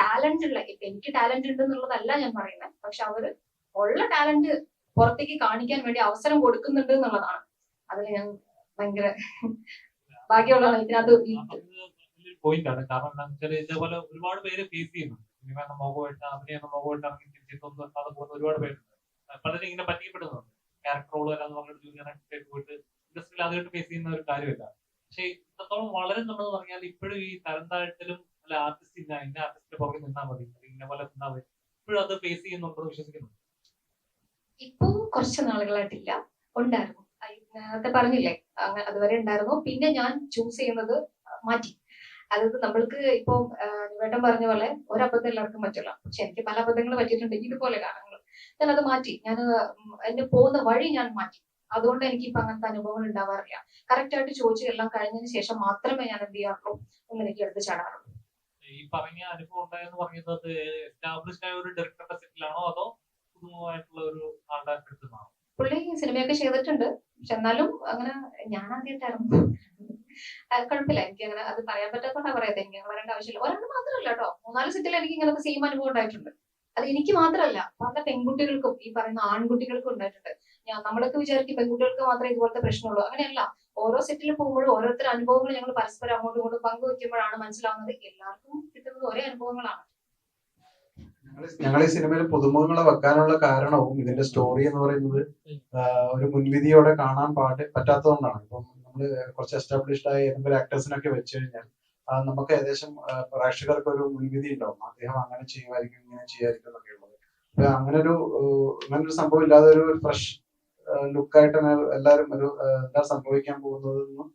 ടാലന്റ് ഉള്ള, ഇപ്പൊ എനിക്ക് ടാലന്റ് ഉണ്ട് എന്നുള്ളതല്ല ഞാൻ പറയുന്നത്, പക്ഷെ അവര് ഉള്ള ടാലന്റ് പുറത്തേക്ക് കാണിക്കാൻ വേണ്ടി അവസരം കൊടുക്കുന്നുണ്ട് എന്നുള്ളതാണ്. അതിൽ ഞാൻ ഭയങ്കര ഭാഗ്യമുള്ളതാണ്. ഇതിനകത്ത് പോയിന്റ് ആണ്. കാരണം എന്താണെന്ന് വെച്ചാൽ ഇതേപോലെ ഒരുപാട് പേര് ഫേസ് ചെയ്യുന്നുണ്ട്. സിനിമ എന്ന മുഖമായിട്ട് അഭിനയം എന്ന മുഖമായിട്ട് ഇറങ്ങി തിരിച്ചൊന്നും എത്താതെ പോകുന്ന ഒരുപാട് പേരുണ്ട്. പലരും ഇങ്ങനെ പറ്റിക്കപ്പെടുന്നുണ്ട്. ക്യാരക്ടർ റോൾ വരാന്ന് പറഞ്ഞിട്ട് ജൂനിയർ ആയിട്ട് പോയിട്ട് ഇൻഡസ്ട്രിയിൽ ആദ്യമായിട്ട് ഫേസ് ചെയ്യുന്ന ഒരു കാര്യമില്ല. പക്ഷെ ഇത്രത്തോളം വളരുന്നുണ്ടെന്ന് പറഞ്ഞാൽ ഇപ്പോഴും ഈ തരം താഴ്ത്തലും അല്ല ആർട്ടിസ്റ്റ് ഇല്ല ഇന്ന ആർട്ടിസ്റ്റിന്റെ പുറകെ നിന്നാൽ മതി ഇന്ന പോലെ നിന്നാൽ മതി ഇപ്പോഴും അത് ഫേസ് ചെയ്യുന്നുണ്ടെന്ന് വിശ്വസിക്കുന്നു. ഇപ്പൊ കുറച്ച് നാളുകളായിട്ടില്ല, ഉണ്ടായിരുന്നു. നേരത്തെ പറഞ്ഞില്ലേ അതുവരെ ഉണ്ടായിരുന്നു. പിന്നെ ഞാൻ ചൂസ് ചെയ്യുന്നത് മാറ്റി. അതായത് നമ്മൾക്ക് ഇപ്പൊ വേട്ടൻ പറഞ്ഞ പോലെ ഒരബദ്ധം എല്ലാവർക്കും പറ്റില്ല. പക്ഷെ എനിക്ക് പല അബദ്ധങ്ങൾ പറ്റിയിട്ടുണ്ട് ഇതുപോലെ കാരണങ്ങൾ. ഞാൻ അത് മാറ്റി. ഞാൻ എന്റെ പോകുന്ന വഴി ഞാൻ മാറ്റി. അതുകൊണ്ട് എനിക്ക് ഇപ്പൊ അങ്ങനത്തെ അനുഭവങ്ങൾ ഉണ്ടാവാറില്ല. കറക്റ്റ് ആയിട്ട് ചോദിച്ചു എല്ലാം കഴിഞ്ഞതിന് ശേഷം മാത്രമേ ഞാൻ എന്ത് ചെയ്യാറുള്ളൂ, ഒന്നും എനിക്ക് എടുത്ത് ചാടാറുള്ളൂ. ഈ പറഞ്ഞ അനുഭവം ഉണ്ടായെന്ന് പറഞ്ഞത് എസ്റ്റാബ്ലിഷ്ഡ് ആയ ഒരു ഡയറക്ടറുടെ സെറ്റിലാണോ അതോ പുതുമുഖമായിട്ടുള്ള ഒരു ആളുടെ അടുത്തുനിന്നാണോ? പുള്ളി സിനിമയൊക്കെ ചെയ്തിട്ടുണ്ട്. പക്ഷെ എന്നാലും അങ്ങനെ ഞാൻ ആദ്യമായിട്ടായിരുന്നു. കുഴപ്പമില്ല, എനിക്ക് അങ്ങനെ അത് പറയാൻ പറ്റാത്തോണ്ടാ പറയാതെ. എനിക്ക് അങ്ങനെ വരേണ്ട ആവശ്യമില്ല. ഒരാൾ മാത്രമല്ല കേട്ടോ, 3-4 സെറ്റിൽ എനിക്ക് ഇങ്ങനത്തെ സെയിം അനുഭവം ഉണ്ടായിട്ടുണ്ട്. അത് എനിക്ക് മാത്രമല്ല, പല പെൺകുട്ടികൾക്കും ഈ പറയുന്ന ആൺകുട്ടികൾക്കും ഉണ്ടായിട്ടുണ്ട്. നമ്മളൊക്കെ വിചാരിക്കും പെൺകുട്ടികൾക്ക് മാത്രമേ ഇതുപോലത്തെ പ്രശ്നമുള്ളൂ. അങ്ങനെയല്ല. ഓരോ സെറ്റിൽ പോകുമ്പോഴും ഓരോരുത്തർ അനുഭവങ്ങൾ ഞങ്ങൾ പരസ്പരം അങ്ങോട്ടും ഇങ്ങോട്ടും പങ്കുവെക്കുമ്പോഴാണ് മനസ്സിലാവുന്നത് എല്ലാവർക്കും കിട്ടുന്നത് ഒരേ അനുഭവങ്ങളാണ്. ഞങ്ങൾ ഈ സിനിമയിൽ പുതുമുഖങ്ങളെ വെക്കാനുള്ള കാരണവും ഇതിന്റെ സ്റ്റോറി എന്ന് പറയുന്നത് ഒരു മുൻവിധിയോടെ കാണാൻ പറ്റാത്തതുകൊണ്ടാണ്. ഇപ്പം നമ്മൾ കുറച്ച് എസ്റ്റാബ്ലിഷ്ഡ് ആയ ഏതെങ്കിലും ആക്ടേഴ്സിനൊക്കെ വെച്ച് കഴിഞ്ഞാൽ നമുക്ക് ഏകദേശം പ്രേക്ഷകർക്ക് ഒരു മുൻവിധി ഉണ്ടാവും, അദ്ദേഹം അങ്ങനെ ചെയ്യുമായിരിക്കും ഇങ്ങനെ ചെയ്യായിരിക്കും എന്നൊക്കെ ഉള്ളത്. അപ്പൊ അങ്ങനൊരു സംഭവം ഇല്ലാതെ ഒരു ഫ്രഷ് ലുക്കായിട്ട് എല്ലാവരും എന്താ സംഭവിക്കാൻ പോകുന്നതെന്നും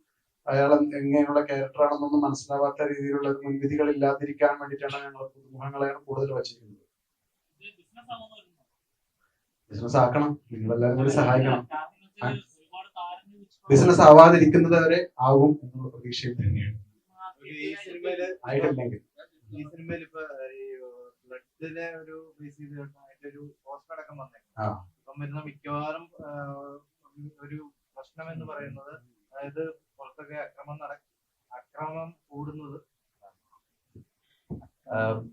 അയാൾ എങ്ങനെയുള്ള ക്യാരക്ടറാണെന്നൊന്നും മനസ്സിലാവാത്ത രീതിയിലുള്ള ഒരു മുൻവിധികൾ ഇല്ലാതിരിക്കാൻ വേണ്ടിയിട്ടാണ് ഞങ്ങൾ പുതുമുഖങ്ങളെയാണ് കൂടുതൽ വച്ചിരിക്കുന്നത്. ബിസിനസ് ആക്കണം, നിങ്ങളെല്ലാവരും കൂടി സഹായിക്കണം. ബിസിനസ് ആവാതിരിക്കുന്നത് വരെ ആവും എന്നുള്ള പ്രതീക്ഷയിൽ തന്നെയാണ്. ആയിട്ടില്ലെങ്കിൽ ഈ സിനിമയിൽ ഇപ്പൊ ബ്ലഡിലെ ഒരു ബേസ് ചെയ്തിട്ട് ഒരു പോസ്റ്റർ അടക്കം വന്നേക്കും. ഇപ്പം വരുന്ന മിക്കവാറും ഒരു പ്രശ്നം എന്ന് പറയുന്നത് അതായത് പുറത്തൊക്കെ അക്രമം കൂടുന്നത്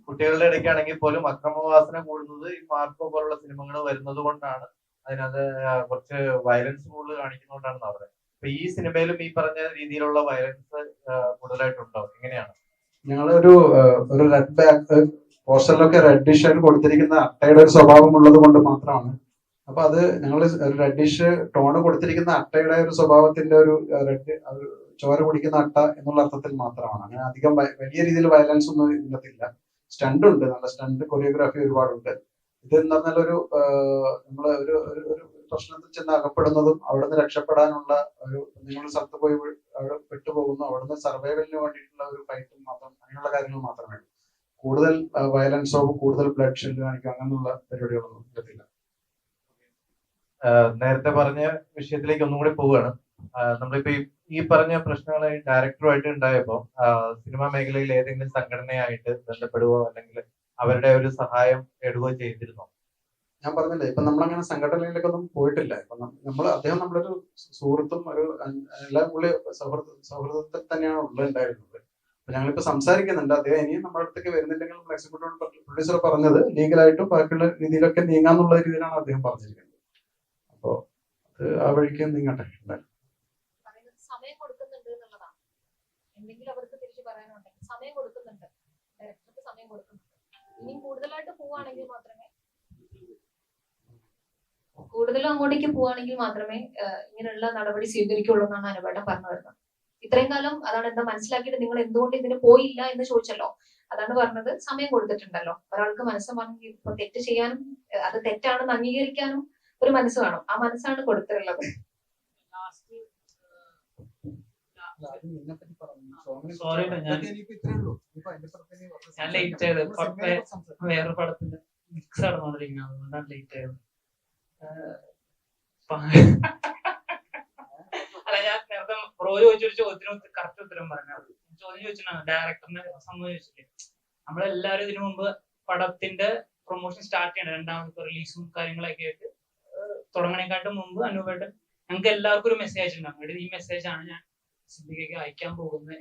കുട്ടികളുടെ ഇടയ്ക്കാണെങ്കിൽ പോലും അക്രമവാസന കൂടുന്നത് ഈ മാർക്കോ പോലുള്ള സിനിമകൾ വരുന്നത് കൊണ്ടാണ്. അതിനകത്ത് കുറച്ച് വയലൻസ് കൂടുതൽ കാണിക്കുന്നതുകൊണ്ടാണെന്ന് പറയുന്നത്. അപ്പൊ ഈ സിനിമയിലും ഈ പറഞ്ഞ രീതിയിലുള്ള വയലൻസ് കൂടുതലായിട്ടുണ്ടോ, എങ്ങനെയാണ്? ഞങ്ങളൊരു റെഡ് ബാക്ക് പോസ്റ്ററിലൊക്കെ റെഡിഷ് ആയിട്ട് കൊടുത്തിരിക്കുന്ന അട്ടയുടെ ഒരു സ്വഭാവം ഉള്ളത് കൊണ്ട് മാത്രമാണ്. അപ്പൊ അത് ഞങ്ങൾ റെഡിഷ് ടോണ് കൊടുത്തിരിക്കുന്ന അട്ടയുടെ ഒരു സ്വഭാവത്തിന്റെ ഒരു റെഡ് ചോര കുടിക്കുന്ന അട്ട എന്നുള്ള അർത്ഥത്തിൽ മാത്രമാണ്. അങ്ങനെ അധികം വലിയ രീതിയിൽ വയലൻസ് ഒന്നും ഇന്നത്തില്ല. സ്റ്റണ്ട് ഉണ്ട്, നല്ല സ്റ്റണ്ട് കൊറിയോഗ്രാഫി ഒരുപാടുണ്ട്. ഇത് എന്ന് പറഞ്ഞാൽ നമ്മള് ഒരു പ്രശ്നത്തിൽ ചെന്ന് അകപ്പെടുന്നതും അവിടുന്ന് രക്ഷപ്പെടാനുള്ള നിങ്ങൾ സ്ഥലത്ത് പോയി അവിടെ പെട്ടുപോകുന്നു, അവിടുന്ന് സർവൈവലിന് വേണ്ടിയിട്ടുള്ള ഒരു ഫൈറ്റും മാത്രം, അങ്ങനെയുള്ള കാര്യങ്ങൾ മാത്രമേ ഉള്ളൂ. കൂടുതൽ വയലൻസോ കൂടുതൽ ബ്ലഡ് ഷെഡ് കാണിക്കുക അങ്ങനെയുള്ള പരിപാടികളൊന്നും ഇല്ല. നേരത്തെ പറഞ്ഞ വിഷയത്തിലേക്ക് ഒന്നും കൂടി പോവുകയാണ്. നമ്മളിപ്പോ ഈ പറഞ്ഞ പ്രശ്നങ്ങൾ ഡയറക്ടറുമായിട്ട് ഉണ്ടായപ്പോ സിനിമാ മേഖലയിൽ ഏതെങ്കിലും സംഘടനയായിട്ട് ബന്ധപ്പെടുകയോ അല്ലെങ്കിൽ അവരുടെ ഒരു സഹായം തേടുകയോ ചെയ്തിരുന്നോ? ഞാൻ പറഞ്ഞില്ലേ, ഇപ്പൊ നമ്മളങ്ങനെ സംഘടനയിലൊക്കെ ഒന്നും പോയിട്ടില്ല. ഇപ്പൊ അദ്ദേഹം നമ്മളൊരു സുഹൃത്തും എല്ലാം പുള്ളി സൗഹൃദത്തിൽ തന്നെയാണ് ഉണ്ടായിരുന്നത്. അപ്പൊ ഞങ്ങളിപ്പോ സംസാരിക്കുന്നുണ്ട്. അദ്ദേഹം ഇനിയും നമ്മുടെ അടുത്തേക്ക് വരുന്നില്ലെങ്കിൽ എക്സിക്യൂട്ടീവ് പ്രൊഡ്യൂസർ പറഞ്ഞത് ലീഗലായിട്ടും ബാക്കിയുള്ള രീതിയിലൊക്കെ നീങ്ങാന്നുള്ള രീതിയിലാണ് അദ്ദേഹം പറഞ്ഞിരിക്കുന്നത്. അപ്പോ അത് ആ വഴിക്ക് നീങ്ങട്ടെ. സമയം കൊടുക്കുന്നുണ്ട് എന്നുള്ളതാണ്. എന്തെങ്കിലും അവർക്ക് തിരിച്ചു പറയാനുണ്ടെങ്കിൽ സമയം കൊടുക്കുന്നുണ്ട്, ഡയറക്ടർക്ക് സമയം കൊടുക്കുന്നുണ്ട്. ഇനി കൂടുതലായിട്ട് പോവുകയാണെങ്കിൽ മാത്രമേ ഇങ്ങനെയുള്ള നടപടി സ്വീകരിക്കുള്ളൂ എന്നാണ് അനുവേട്ടൻ പറഞ്ഞു വരുന്നത്. ഇത്രയും കാലം അതാണ് എന്താ മനസ്സിലാക്കിയിട്ട് നിങ്ങൾ എന്തുകൊണ്ട് ഇതിന് പോയില്ല എന്ന് ചോദിച്ചല്ലോ. അതാണ് പറഞ്ഞത്, സമയം കൊടുത്തിട്ടുണ്ടല്ലോ. ഒരാൾക്ക് മനസ്സ് ഇപ്പൊ തെറ്റ് ചെയ്യാനും അത് തെറ്റാണെന്ന് അംഗീകരിക്കാനും ഒരു മനസ്സ് വേണം. ആ മനസ്സാണ് കൊടുത്തിട്ടുള്ളത്. ഞാൻ ലേറ്റ് ആയത് വേറെ പടത്തിന്റെ മിക്സ് നടന്നുകൊണ്ടിരിക്കുന്നത്, അതുകൊണ്ടാണ് ലേറ്റ് ആയത്. അല്ല, ഞാൻ നേരത്തെ പ്രോ ചോദിച്ചൊരു ചോദ്യത്തിന് കറക്റ്റ് ഉത്തരം പറഞ്ഞത്. ചോദ്യം ചോദിച്ചിട്ടാണ് ഡയറക്ടറിനെ സംഭവം ചോദിച്ചില്ലേ. നമ്മളെല്ലാവരും ഇതിനു മുമ്പ് പടത്തിന്റെ പ്രൊമോഷൻ സ്റ്റാർട്ട് ചെയ്യണം, രണ്ടാമത്തെ റിലീസും കാര്യങ്ങളൊക്കെ ആയിട്ട് തുടങ്ങണേക്കാട്ടും മുമ്പ് അനുവേട്ടൻ ഞങ്ങൾക്ക് എല്ലാവർക്കും ഒരു മെസ്സേജ് ഉണ്ടാകും. ഈ മെസ്സേജ് ആണ് ഞാൻ സിദ്ദിഖയ്ക്ക് അയക്കാൻ പോകുന്നത്.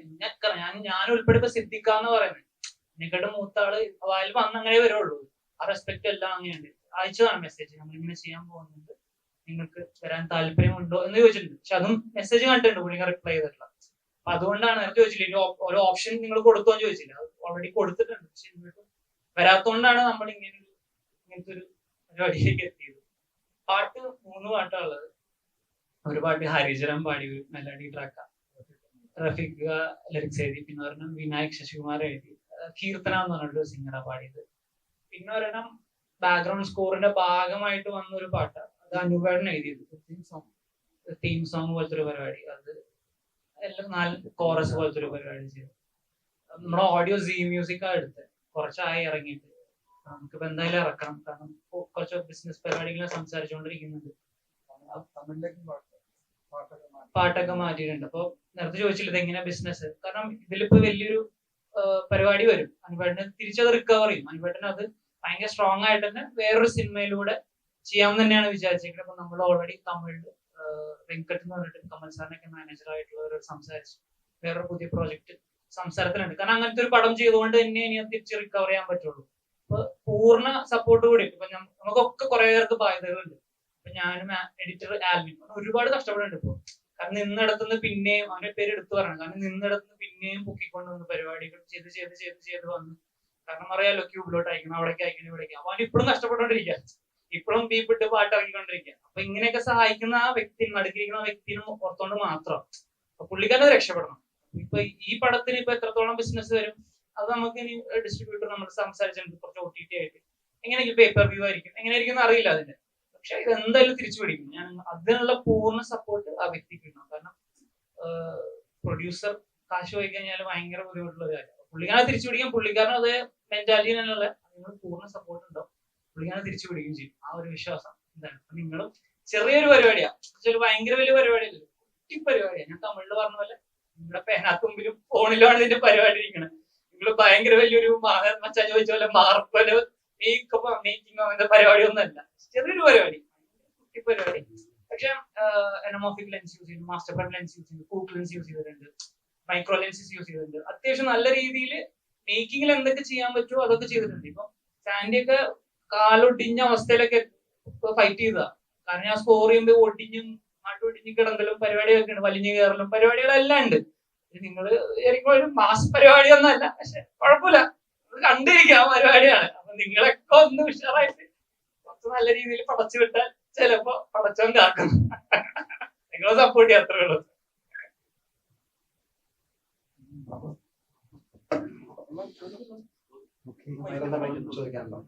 ഞാൻ ഉൾപ്പെടെ ഇപ്പൊ സിദ്ദിഖാന്ന് പറയുന്നത്, എന്നെക്കാട്ടും മൂത്ത ആള് വായിൽ വന്ന് അങ്ങനെ വരുള്ളൂ. ആ റെസ്പെക്ട് എല്ലാം അങ്ങനെയുണ്ട്. അയച്ചതാണ് മെസ്സേജ്, നമ്മൾ ഇങ്ങനെ ചെയ്യാൻ പോകുന്നുണ്ട്, നിങ്ങൾക്ക് വരാൻ താല്പര്യമുണ്ടോ എന്ന് ചോദിച്ചിട്ടുണ്ട്. പക്ഷെ അതും മെസ്സേജ് കണ്ടിട്ടുണ്ട്, പുള്ളിക്ക് റിപ്ലൈ ചെയ്തിട്ടില്ല. അപ്പൊ അതുകൊണ്ടാണ് ഞാൻ ചോദിച്ചില്ല ഇനി ഒരു ഓപ്ഷൻ നിങ്ങൾ കൊടുത്തോന്ന് ചോദിച്ചില്ല, അത് ഓൾറെഡി കൊടുത്തിട്ടുണ്ട്. പക്ഷെ ഇങ്ങോട്ട് വരാത്തോണ്ടാണ് നമ്മൾ ഇങ്ങനത്തെ ഒരു പരിപാടിയിലേക്ക് എത്തിയത്. പാട്ട് 3 പാട്ടാണുള്ളത്. ഒരു പാട്ട് ഹരിചരൻ പാടി, ഒരു മെലഡി ട്രാക്കാണ്. റഫീഖ് ലിറിക്സ് എഴുതി. പിന്നെ ഒരെണ്ണം വിനായക് ശശികുമാർ എഴുതി. കീർത്തന എന്ന് പറഞ്ഞിട്ടൊരു സിംഗറാ പാടിയത്. പിന്നെ ഒരെണ്ണം ബാക്ക്ഗ്രൗണ്ട് സ്കോറിന്റെ ഭാഗമായിട്ട് വന്ന ഒരു പാട്ട്, അത് അനുപേടൻ എഴുതിയത്. തീം സോങ് പോലത്തെ ഒരു പരിപാടി, അത് എല്ലാം 4 കോറസ് പോലത്തെ ഒരു പരിപാടി ചെയ്തു. നമ്മുടെ ഓഡിയോ സി മ്യൂസിക്കാ എടുത്ത്, കുറച്ചായി ഇറങ്ങിയിട്ട്. നമുക്കിപ്പോ എന്തായാലും ഇറക്കണം, കാരണം കുറച്ച് ബിസിനസ് പരിപാടികളെ സംസാരിച്ചുകൊണ്ടിരിക്കുന്നുണ്ട്. പാട്ടൊക്കെ മാറ്റിയിട്ടുണ്ട്. അപ്പൊ നേരത്തെ ചോദിച്ചില്ല ഇത് എങ്ങനെ ബിസിനസ്, കാരണം ഇതിലിപ്പോ വലിയൊരു പരിപാടി വരും. അനുപേട്ടന് തിരിച്ചത് റിക്കവർ ചെയ്യും. അനുപേട്ടന് അത് ഭയങ്കര സ്ട്രോങ് ആയിട്ട് തന്നെ വേറൊരു സിനിമയിലൂടെ ചെയ്യാമെന്ന് തന്നെയാണ് വിചാരിച്ചിരിക്കുന്നത്. അപ്പൊ നമ്മൾ ഓൾറെഡി തമിഴിൽ വെങ്കട്ട് എന്ന് പറഞ്ഞിട്ട് കമൽ സാറിനൊക്കെ മാനേജർ ആയിട്ടുള്ളവരോട് സംസാരിച്ചു. വേറൊരു പുതിയ പ്രോജക്ട് സംസാരത്തിലുണ്ട്. കാരണം അങ്ങനത്തെ ഒരു പടം ചെയ്തുകൊണ്ട് തന്നെ ഇനി അത് തിരിച്ച് റിക്കവർ ചെയ്യാൻ പറ്റുള്ളൂ. അപ്പൊ പൂർണ്ണ സപ്പോർട്ട് കൂടി. ഇപ്പൊ നമുക്കൊക്കെ കുറെ പേർക്ക് ബാധ്യതകളുണ്ട്. ഇപ്പൊ ഞാനും എഡിറ്റർ ആൽവിൻ ഒരുപാട് കഷ്ടപ്പെടുന്നുണ്ട് ഇപ്പൊ. കാരണം നിന്നിടത്തുനിന്ന് പിന്നെയും അവന്റെ പേര് എടുത്തു പറയണം. കാരണം നിന്നിടത്തുനിന്ന് പിന്നെയും പൊക്കിക്കൊണ്ടുവന്ന് പരിപാടികൾ ചെയ്ത് വന്ന്. കാരണം അറിയാലോ, ക്യൂബിലോട്ട് അയക്കണം, അവിടേക്ക് അയക്കണം, ഇവിടേക്ക്. അപ്പൊ അവൻ ഇപ്പോഴും കഷ്ടപ്പെട്ടുകൊണ്ടിരിക്കുക, ഇപ്പോഴും ബീപ്പിട്ട് പാട്ട് ഇറക്കിക്കൊണ്ടിരിക്കുക. അപ്പൊ ഇങ്ങനെയൊക്കെ സഹായിക്കുന്ന ആ വ്യക്തി, നടുക്കിരിക്കുന്ന വ്യക്തിനും ഓർത്തോണ്ട് മാത്രം അപ്പൊ പുള്ളിക്കാരത് രക്ഷപ്പെടണം. ഇപ്പൊ ഈ പടത്തിന് ഇപ്പൊ എത്രത്തോളം ബിസിനസ് വരും അത് നമുക്ക് ഇനി ഡിസ്ട്രിബ്യൂട്ടർ നമ്മൾ സംസാരിച്ചിട്ടുണ്ട്. കുറച്ച് OTT ആയിട്ട് എങ്ങനെയായിരിക്കും, പേപ്പർ വ്യൂ ആയിരിക്കും, എങ്ങനെയായിരിക്കും അറിയില്ല അതിന്റെ. പക്ഷെ ഇത് എന്തായാലും തിരിച്ചു പിടിക്കും. ഞാൻ അതിനുള്ള പൂർണ്ണ സപ്പോർട്ട് ആ വ്യക്തിക്ക് ഉണ്ടാവും. കാരണം പ്രൊഡ്യൂസർ കാശ് പോയി കഴിഞ്ഞാൽ ഭയങ്കര ബുദ്ധിമുട്ടുള്ള ഒരു കാര്യം. പുള്ളിക്കാരനെ തിരിച്ചു പിടിക്കാൻ പുള്ളിക്കാരൻ അതേ മെന്റാലിറ്റി തന്നെയുള്ള നിങ്ങൾ പൂർണ്ണ സപ്പോർട്ട് ഉണ്ടാവും. പുള്ളിക്കാരനെ തിരിച്ചു പിടിക്കുകയും ചെയ്യും. ആ ഒരു വിശ്വാസം എന്താണ്. നിങ്ങളും ചെറിയൊരു പരിപാടിയാണ്, ഭയങ്കര വലിയ പരിപാടിയല്ല, കുട്ടി പരിപാടിയാണ്. ഞാൻ തമിഴിൽ പറഞ്ഞ പോലെ നിങ്ങളുടെ പേനാത്തുമ്പിലും ഫോണിലുമാണ് ഇതിന്റെ പരിപാടി ഇരിക്കുന്നത്. നിങ്ങൾ ഭയങ്കര വലിയൊരു മച്ചാൻ ചോദിച്ച പോലെ മാർപ്പല് മേക്കിംഗ് അങ്ങനത്തെ പരിപാടി ഒന്നുമല്ല, ചെറിയൊരു പരിപാടി, കുട്ടി പരിപാടി. പക്ഷെ എനമോഫിക് ലെൻസ് യൂസ് ചെയ്തു, മാസ്റ്റർ ഫ്രെയിം ലെൻസ് യൂസ് ചെയ്തു, കൂപ്പ് ലെൻസ് യൂസ് ചെയ്തിട്ടുണ്ട്, മൈക്രോ ലെൻസസ് യൂസ് ചെയ്തിട്ടുണ്ട്. അത്യാവശ്യം നല്ല രീതിയിൽ മേക്കിങ്ങിൽ എന്തൊക്കെ ചെയ്യാൻ പറ്റുമോ അതൊക്കെ ചെയ്തിട്ടുണ്ട്. ഇപ്പൊ സാൻഡിയൊക്കെ കാലൊടിഞ്ഞ അവസ്ഥയിലൊക്കെ ഫൈറ്റ് ചെയ്തതാ. കാരണം ഞാൻ സ്കോർ ചെയ്യുമ്പോൾ ഒടിഞ്ഞും നാട്ടൊടിഞ്ഞും കിടന്നലും പരിപാടികളൊക്കെ ഉണ്ട്, വലിഞ്ഞു കയറലും പരിപാടികളെല്ലാം ഉണ്ട്. നിങ്ങൾ ശരിക്കും ഒരു മാസ് പരിപാടിയൊന്നുമല്ല, പക്ഷെ കുഴപ്പമില്ല, കണ്ടിരിക്കുക ആ പരിപാടിയാണ്. അപ്പൊ നിങ്ങളൊക്കെ ഒന്ന് ഉഷാറായിട്ട് കുറച്ച് നല്ല രീതിയിൽ പടച്ചു വിട്ടാൽ ചിലപ്പോ പടച്ചോൻ കാക്കും. നിങ്ങളെ സപ്പോർട്ട് ചെയ്യാൻ അത്രേ ഉള്ളൂ. ചോദിക്കാനുണ്ടോ?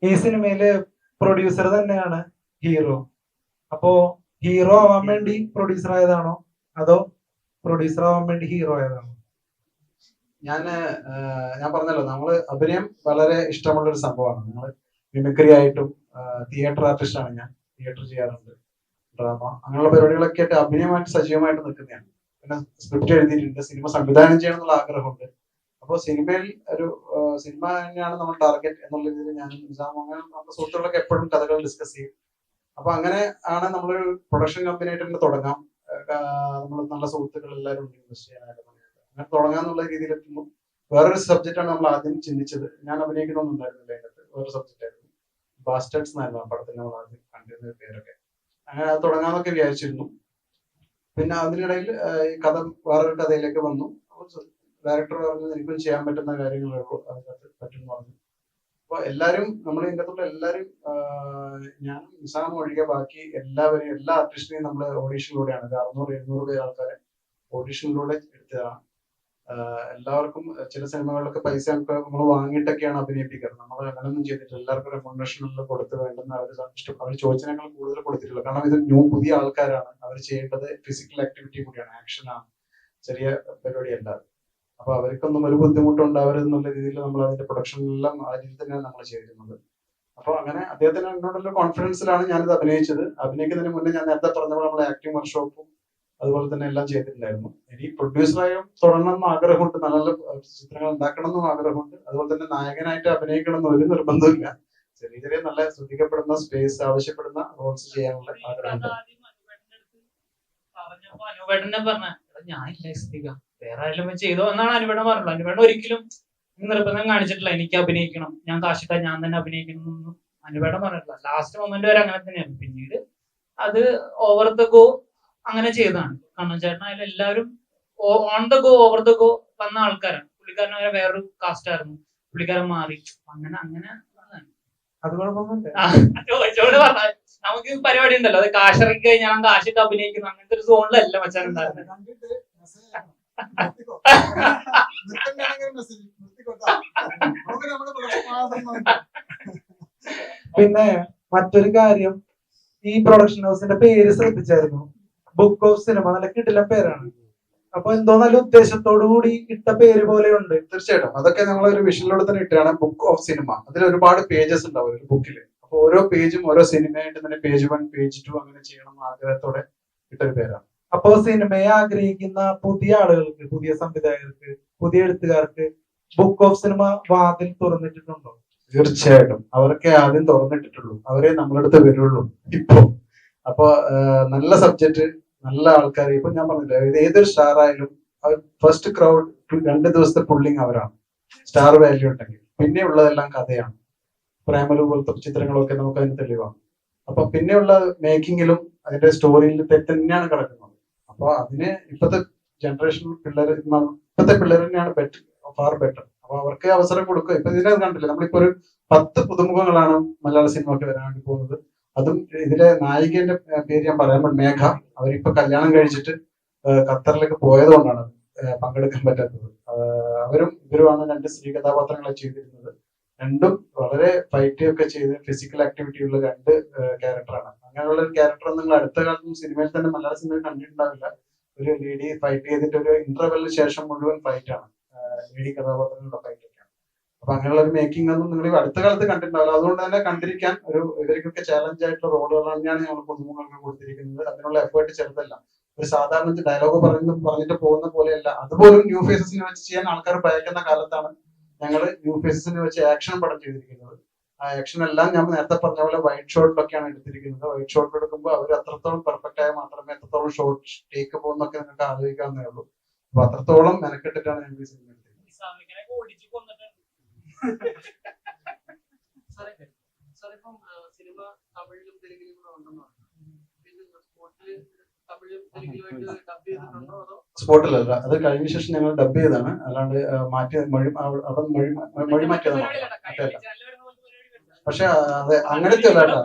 ഈ സിനിമയില് പ്രൊഡ്യൂസർ തന്നെയാണ് ഹീറോ. അപ്പോ ഹീറോ ആവാൻ വേണ്ടി പ്രൊഡ്യൂസർ ആയതാണോ അതോ പ്രൊഡ്യൂസർ ആവാൻ വേണ്ടി ഹീറോ ആയതാണോ? ഞാൻ പറഞ്ഞല്ലോ, നമ്മള് അഭിനയം വളരെ ഇഷ്ടമുള്ള ഒരു സംഭവമാണ്. നമ്മള് മിമിക്രി ആയിട്ടും തിയേറ്റർ ആർട്ടിസ്റ്റാണ് ഞാൻ. തിയേറ്റർ ചെയ്യാറുണ്ട്, ഡ്രാമ, അങ്ങനെയുള്ള പരിപാടികളൊക്കെ ആയിട്ട് അഭിനയമായിട്ട് സജീവമായിട്ട് നിൽക്കുന്നതാണ്. പിന്നെ സ്ക്രിപ്റ്റ് എഴുതിയിട്ടുണ്ട്, സിനിമ സംവിധാനം ചെയ്യണം എന്നുള്ള ആഗ്രഹമുണ്ട്. അപ്പോൾ സിനിമയിൽ സിനിമ തന്നെയാണ് നമ്മൾ ടാർഗറ്റ് എന്നുള്ള രീതിയിൽ ഞാനും നിസാമും അങ്ങനെ നമ്മുടെ സുഹൃത്തുക്കളൊക്കെ എപ്പോഴും കഥകൾ ഡിസ്കസ് ചെയ്യും. അപ്പൊ അങ്ങനെ ആണ് നമ്മളൊരു പ്രൊഡക്ഷൻ കമ്പനി ആയിട്ട് തന്നെ തുടങ്ങാം. നമ്മൾ നല്ല സുഹൃത്തുക്കൾ എല്ലാവരും ഉണ്ട് ഇൻവെസ്റ്റ് ചെയ്യാനായിട്ട്. അങ്ങനെ തുടങ്ങാന്നുള്ള രീതിയിൽ എത്തുമ്പോൾ വേറൊരു സബ്ജക്റ്റാണ് നമ്മൾ ആദ്യം ചിന്തിച്ചത്. ഞാൻ അഭിനയിക്കണമെന്നുണ്ടായിരുന്നില്ല, അതിനകത്ത് വേറൊരു സബ്ജക്റ്റ് ആയിരുന്നു. ബാസ്റ്റേഴ്സ് എന്നായിരുന്നു ആ പടത്തിന് നമ്മൾ ആദ്യം കണ്ടിരുന്ന പേരൊക്കെ. അങ്ങനെ അത് തുടങ്ങാന്നൊക്കെ വിചാരിച്ചിരുന്നു. പിന്നെ അതിനിടയിൽ ഈ കഥ വേറൊരു കഥയിലേക്ക് വന്നു. ഡയറക്ടർ പറഞ്ഞു എനിക്കും ചെയ്യാൻ പറ്റുന്ന കാര്യങ്ങളേ ഉള്ളൂ, അതിനകത്ത് പറ്റുമെന്ന് പറഞ്ഞു. അപ്പൊ എല്ലാവരും നമ്മൾ ഇതിനകത്തുള്ള എല്ലാവരും, ഞാനും നിസാമും ഒഴികെ ബാക്കി എല്ലാവരെയും, എല്ലാ ആർട്ടിസ്റ്റിനെയും നമ്മൾ ഓഡീഷനിലൂടെയാണ്, 600-700 പേര് ആൾക്കാരെ ഓഡീഷനിലൂടെ എടുത്തതാണ്. എല്ലാവർക്കും ചില സിനിമകളിലൊക്കെ പൈസ നമ്മൾ വാങ്ങിയിട്ടൊക്കെയാണ് അഭിനയിപ്പിക്കുന്നത്. നമ്മൾ അങ്ങനെയൊന്നും ചെയ്തിട്ടില്ല. എല്ലാവർക്കും റെമുനറേഷനിൽ കൊടുത്ത് വേണ്ടെന്ന് അവർ ചോദിച്ചതിനേക്കാൾ കൂടുതൽ കൊടുത്തിട്ടില്ല. കാരണം ഇത് പുതിയ ആൾക്കാരാണ്, അവർ ചെയ്യേണ്ടത് ഫിസിക്കൽ ആക്ടിവിറ്റി കൂടിയാണ്, ആക്ഷനാണ്, ചെറിയ പരിപാടിയല്ല. അപ്പൊ അവർക്കൊന്നും ഒരു ബുദ്ധിമുട്ടുണ്ടാവരുതെന്നുള്ള രീതിയിൽ നമ്മൾ അതിന്റെ പ്രൊഡക്ഷനിലെല്ലാം ആ രീതിയിൽ തന്നെയാണ് നമ്മൾ ചെയ്തിരുന്നത്. അപ്പൊ അങ്ങനെ അദ്ദേഹത്തിന് എന്നോടുള്ള കോൺഫിഡൻസിലാണ് ഞാനിത് അഭിനയിച്ചത്. അഭിനയിക്കുന്നതിന് മുന്നേ ഞാൻ നേരത്തെ പറഞ്ഞപ്പോൾ നമ്മൾ ആക്ടിംഗ് വർക്ക്ഷോപ്പും അതുപോലെ തന്നെ എല്ലാം ചെയ്തിട്ടുണ്ടായിരുന്നു. ഇനി പ്രൊഡ്യൂസറായും തുടരണമെന്നും ആഗ്രഹമുണ്ട്, നല്ല നല്ല ചിത്രങ്ങൾ ഉണ്ടാക്കണം എന്നും ആഗ്രഹമുണ്ട്. അതുപോലെ തന്നെ നായകനായിട്ട് അഭിനയിക്കണം എന്ന് ഒരു നിർബന്ധമില്ല. ചെറിയ ചെറിയ നല്ല ശ്രദ്ധിക്കപ്പെടുന്ന സ്പേസ് ആവശ്യപ്പെടുന്ന റോൾസ് ചെയ്യാനുള്ള ആഗ്രഹമുണ്ട്. അനുപേട്ടനെ പറഞ്ഞ ഞാൻ വേറെ ആരെങ്കിലും ചെയ്തോ എന്നാണ് അനുപേട്ടൻ പറഞ്ഞത്. അനുപേട്ടൻ ഒരിക്കലും നിർബന്ധം കാണിച്ചിട്ടില്ല എനിക്ക് അഭിനയിക്കണം, ഞാൻ കാശിട്ടാ ഞാൻ തന്നെ അഭിനയിക്കണം എന്നൊന്നും അനുപേട്ടൻ പറഞ്ഞിട്ടില്ല, ലാസ്റ്റ് മൊമെന്റ് വരെ അങ്ങനെ തന്നെയാണ്. പിന്നീട് അത് ഓവർ ദ ഗോ അങ്ങനെ ചെയ്തതാണ്. കണ്ണൻ ചേട്ടനായാലും എല്ലാവരും on the go over the go വന്ന ആൾക്കാരാണ്. പുള്ളിക്കാരൻ വരെ വേറൊരു കാസ്റ്റ് ആയിരുന്നു, പുള്ളിക്കാരൻ മാറി അങ്ങനെ അങ്ങനെ അത് കുഴപ്പമൊന്നുമില്ല. ചോദിച്ചോട് പറഞ്ഞ നമുക്ക് പരിപാടി ഉണ്ടല്ലോ, അത് കാശിറക്കി കഴിഞ്ഞാൽ കാശിട്ട് അഭിനയിക്കുന്നു, അങ്ങനത്തെ ഒരു സോണിലല്ല മച്ചാൻ ഉണ്ടായിരുന്നത്. പിന്നെ മറ്റൊരു കാര്യം, ഈ പ്രൊഡക്ഷൻ ഹൗസിന്റെ പേര് ശ്രദ്ധിച്ചായിരുന്നു, ബുക്ക് ഓഫ് സിനിമ. നല്ല കിടിലൻ പേരാണ്. അപ്പൊ എന്തോ നല്ല ഉദ്ദേശത്തോടു കൂടി ഇട്ട പേര് പോലെയുണ്ട്. തീർച്ചയായിട്ടും അതൊക്കെ നമ്മളൊരു വിഷനിലൂടെ തന്നെ ഇട്ടാണ് ബുക്ക് ഓഫ് സിനിമ. അതിൽ ഒരുപാട് പേജസ് ഉണ്ടാവും ഒരു ബുക്കിൽ. അപ്പൊ ഓരോ പേജും ഓരോ സിനിമയായിട്ട് തന്നെ പേജ് 1 പേജ് 2 അങ്ങനെ ചെയ്യണം ആഗ്രഹത്തോടെ ഇട്ടൊരു പേരാണ്. അപ്പോ സിനിമയെ ആഗ്രഹിക്കുന്ന പുതിയ ആളുകൾക്ക്, പുതിയ സംവിധായകർക്ക്, പുതിയ എഴുത്തുകാർക്ക് ബുക്ക് ഓഫ് സിനിമ വാതിൽ തുറന്നിട്ടുണ്ടോ? തീർച്ചയായിട്ടും അവർക്ക് ആദ്യം തുറന്നിട്ടിട്ടുള്ളൂ, അവരെ നമ്മളടുത്ത് വരുള്ളൂ ഇപ്പൊ. അപ്പൊ നല്ല സബ്ജക്ട്, നല്ല ആൾക്കാർ. ഇപ്പൊ ഞാൻ പറഞ്ഞില്ല, ഇത് ഏതൊരു സ്റ്റാർ ആയാലും ഫസ്റ്റ് ക്രൗഡ് 2 ദിവസത്തെ പുള്ളിങ് അവരാണ്, സ്റ്റാർ വാല്യൂ ഉണ്ടെങ്കിൽ. പിന്നെ ഉള്ളതെല്ലാം കഥയാണ്. പ്രേമലു പോലത്തെ ചിത്രങ്ങളൊക്കെ നമുക്ക് അതിന് തെളിവാണ്. അപ്പൊ പിന്നെയുള്ള മേക്കിങ്ങിലും അതിന്റെ സ്റ്റോറിയിൽ തന്നെയാണ് കിടക്കുന്നത്. അപ്പൊ അതിന് ഇപ്പോഴത്തെ ജനറേഷൻ പിള്ളേർ, ഇപ്പോഴത്തെ പിള്ളേർ തന്നെയാണ് ബെറ്റർ, ഫാർ ബെറ്റർ. അപ്പൊ അവർക്ക് അവസരം കൊടുക്കുക. ഇപ്പൊ ഇതിനകത്ത് കണ്ടില്ല, നമ്മളിപ്പോ ഒരു 10 പുതുമുഖങ്ങളാണ് മലയാള സിനിമയ്ക്ക് വരാൻ വേണ്ടി പോകുന്നത്. അതും ഇതിലെ നായികന്റെ പേര് ഞാൻ പറയാൻ പറ്റും, മേഘ. അവരിപ്പോ കല്യാണം കഴിച്ചിട്ട് ഖത്തറിലേക്ക് പോയത് കൊണ്ടാണ് പങ്കെടുക്കാൻ പറ്റാത്തത്. അവരും ഇവരുമാണ് 2 സ്ത്രീ കഥാപാത്രങ്ങളെ ചെയ്തിരുന്നത്. രണ്ടും വളരെ ഫൈറ്റ് ഒക്കെ ചെയ്ത് ഫിസിക്കൽ ആക്ടിവിറ്റി ഉള്ള 2 ക്യാരക്ടറാണ്. അങ്ങനെയുള്ള ഒരു ക്യാരക്ടർ നിങ്ങൾ അടുത്ത കാലത്തും സിനിമയിൽ തന്നെ, മലയാള സിനിമയിൽ കണ്ടിട്ടുണ്ടാവില്ല. ഒരു ലേഡി ഫൈറ്റ് ചെയ്തിട്ട് ഒരു ഇന്റർവെല്ലിന് ശേഷം മുഴുവൻ ഫൈറ്റ് ആണ്, ലേഡി കഥാപാത്രങ്ങളുടെ ഫൈറ്റ് ഒക്കെയാണ്. അപ്പൊ അങ്ങനെയുള്ള ഒരു മേക്കിംഗ് ഒന്നും നിങ്ങൾ അടുത്ത കാലത്ത് കണ്ടിട്ടുണ്ടാവില്ല. അതുകൊണ്ട് തന്നെ കണ്ടിരിക്കാൻ ഇവർക്കൊക്കെ ചാലഞ്ച് ആയിട്ടുള്ള റോളുകളാണ് ഞങ്ങൾ പുതുമുഖങ്ങൾക്ക് കൊടുത്തിരിക്കുന്നത്. അതിനുള്ള എഫേർട്ട് ചെറുതല്ല. ഒരു സാധാരണ ഡയലോഗ് പറഞ്ഞിട്ട് പോകുന്ന പോലെയല്ല. അതുപോലും ന്യൂ ഫേസസിനെ വെച്ച് ചെയ്യാൻ ആൾക്കാർ ഭയക്കുന്ന കാലത്താണ് ഞങ്ങൾ ന്യൂ ഫേസസിനെ വെച്ച് ആക്ഷൻ പടം ചെയ്തിരിക്കുന്നത്. ആ ആക്ഷൻ എല്ലാം ഞാൻ നേരത്തെ പറഞ്ഞ പോലെ വൈറ്റ് ഷോട്ടിലൊക്കെയാണ് എടുത്തിരിക്കുന്നത്. വൈറ്റ് ഷോട്ടിൽ എടുക്കുമ്പോൾ അവർ അത്രത്തോളം പെർഫെക്റ്റ് ആയാൽ മാത്രമേ എത്രത്തോളം ഷോട്ട് ടേക്ക് പോകുന്നൊക്കെ നിങ്ങൾക്ക് ആലോചിക്കാവുന്നേ ഉള്ളൂ. അപ്പൊ അത്രത്തോളം മെനക്കെട്ടിട്ടാണ് ഞങ്ങൾ ഈ സിനിമ എടുത്തിരിക്കുന്നത്. സിനിമ തമിഴിലും തെലുങ്കിലും കൂടെ ഉണ്ടെന്ന് സ്പോട്ടിലല്ല, അത് കഴിഞ്ഞ ശേഷം ഞങ്ങൾ ഡബ് ചെയ്താണ്. അല്ലാണ്ട് മാറ്റി മൊഴി മാറ്റിയതാണ്. പക്ഷെ അതെ, അങ്ങനത്തെ അല്ല കേട്ടോ.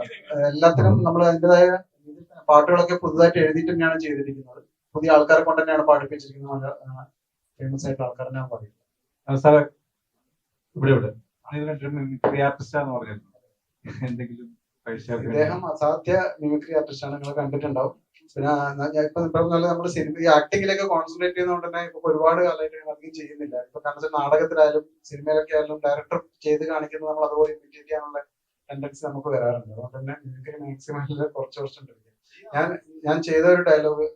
എല്ലാത്തിനും നമ്മൾ അതിൻ്റെതായ പാട്ടുകളൊക്കെ പുതുതായിട്ട് എഴുതിയിട്ട് തന്നെയാണ് ചെയ്തിരിക്കുന്നത്. പുതിയ ആൾക്കാരെ കൊണ്ട് തന്നെയാണ് പാടിപ്പിച്ചിരിക്കുന്നത്. ഫേമസ് ആയിട്ടുള്ള ആൾക്കാർ തന്നെയാണ് പാടിക്കുന്നത്. സാറേ, ഇവിടെ ആർട്ടിസ്റ്റാന്ന് പറഞ്ഞിരുന്നു, എന്തെങ്കിലും ഇദ്ദേഹം അസാധ്യ മിമിക്രി ആർട്ടിസ്റ്റാണ്, നിങ്ങൾ കണ്ടിട്ടുണ്ടാവും. പിന്നെ ഇപ്പൊ നമ്മൾ സിനിമ ഈ ആക്ടിങ്ങിലൊക്കെ കോൺസെൻട്രേറ്റ് ചെയ്യുന്നതുകൊണ്ട് തന്നെ ഇപ്പൊ ഒരുപാട് കാലമായിട്ട് അധികം ചെയ്യുന്നില്ല. ഇപ്പൊ കാരണം നാടകത്തിലായാലും സിനിമയിലൊക്കെ ആയാലും ഡയറക്ടർ ചെയ്ത് കാണിക്കുന്നത് നമ്മൾ അതുപോലെ ഇമിറ്റേറ്റ് ചെയ്യാനുള്ള ടെൻഡൻസി നമുക്ക് വരാറുണ്ട്. അതുകൊണ്ട് തന്നെ മിമിക്രി മാക്സിമം കുറച്ചുണ്ട്. ഞാൻ ചെയ്ത ഒരു ഡയലോഗ്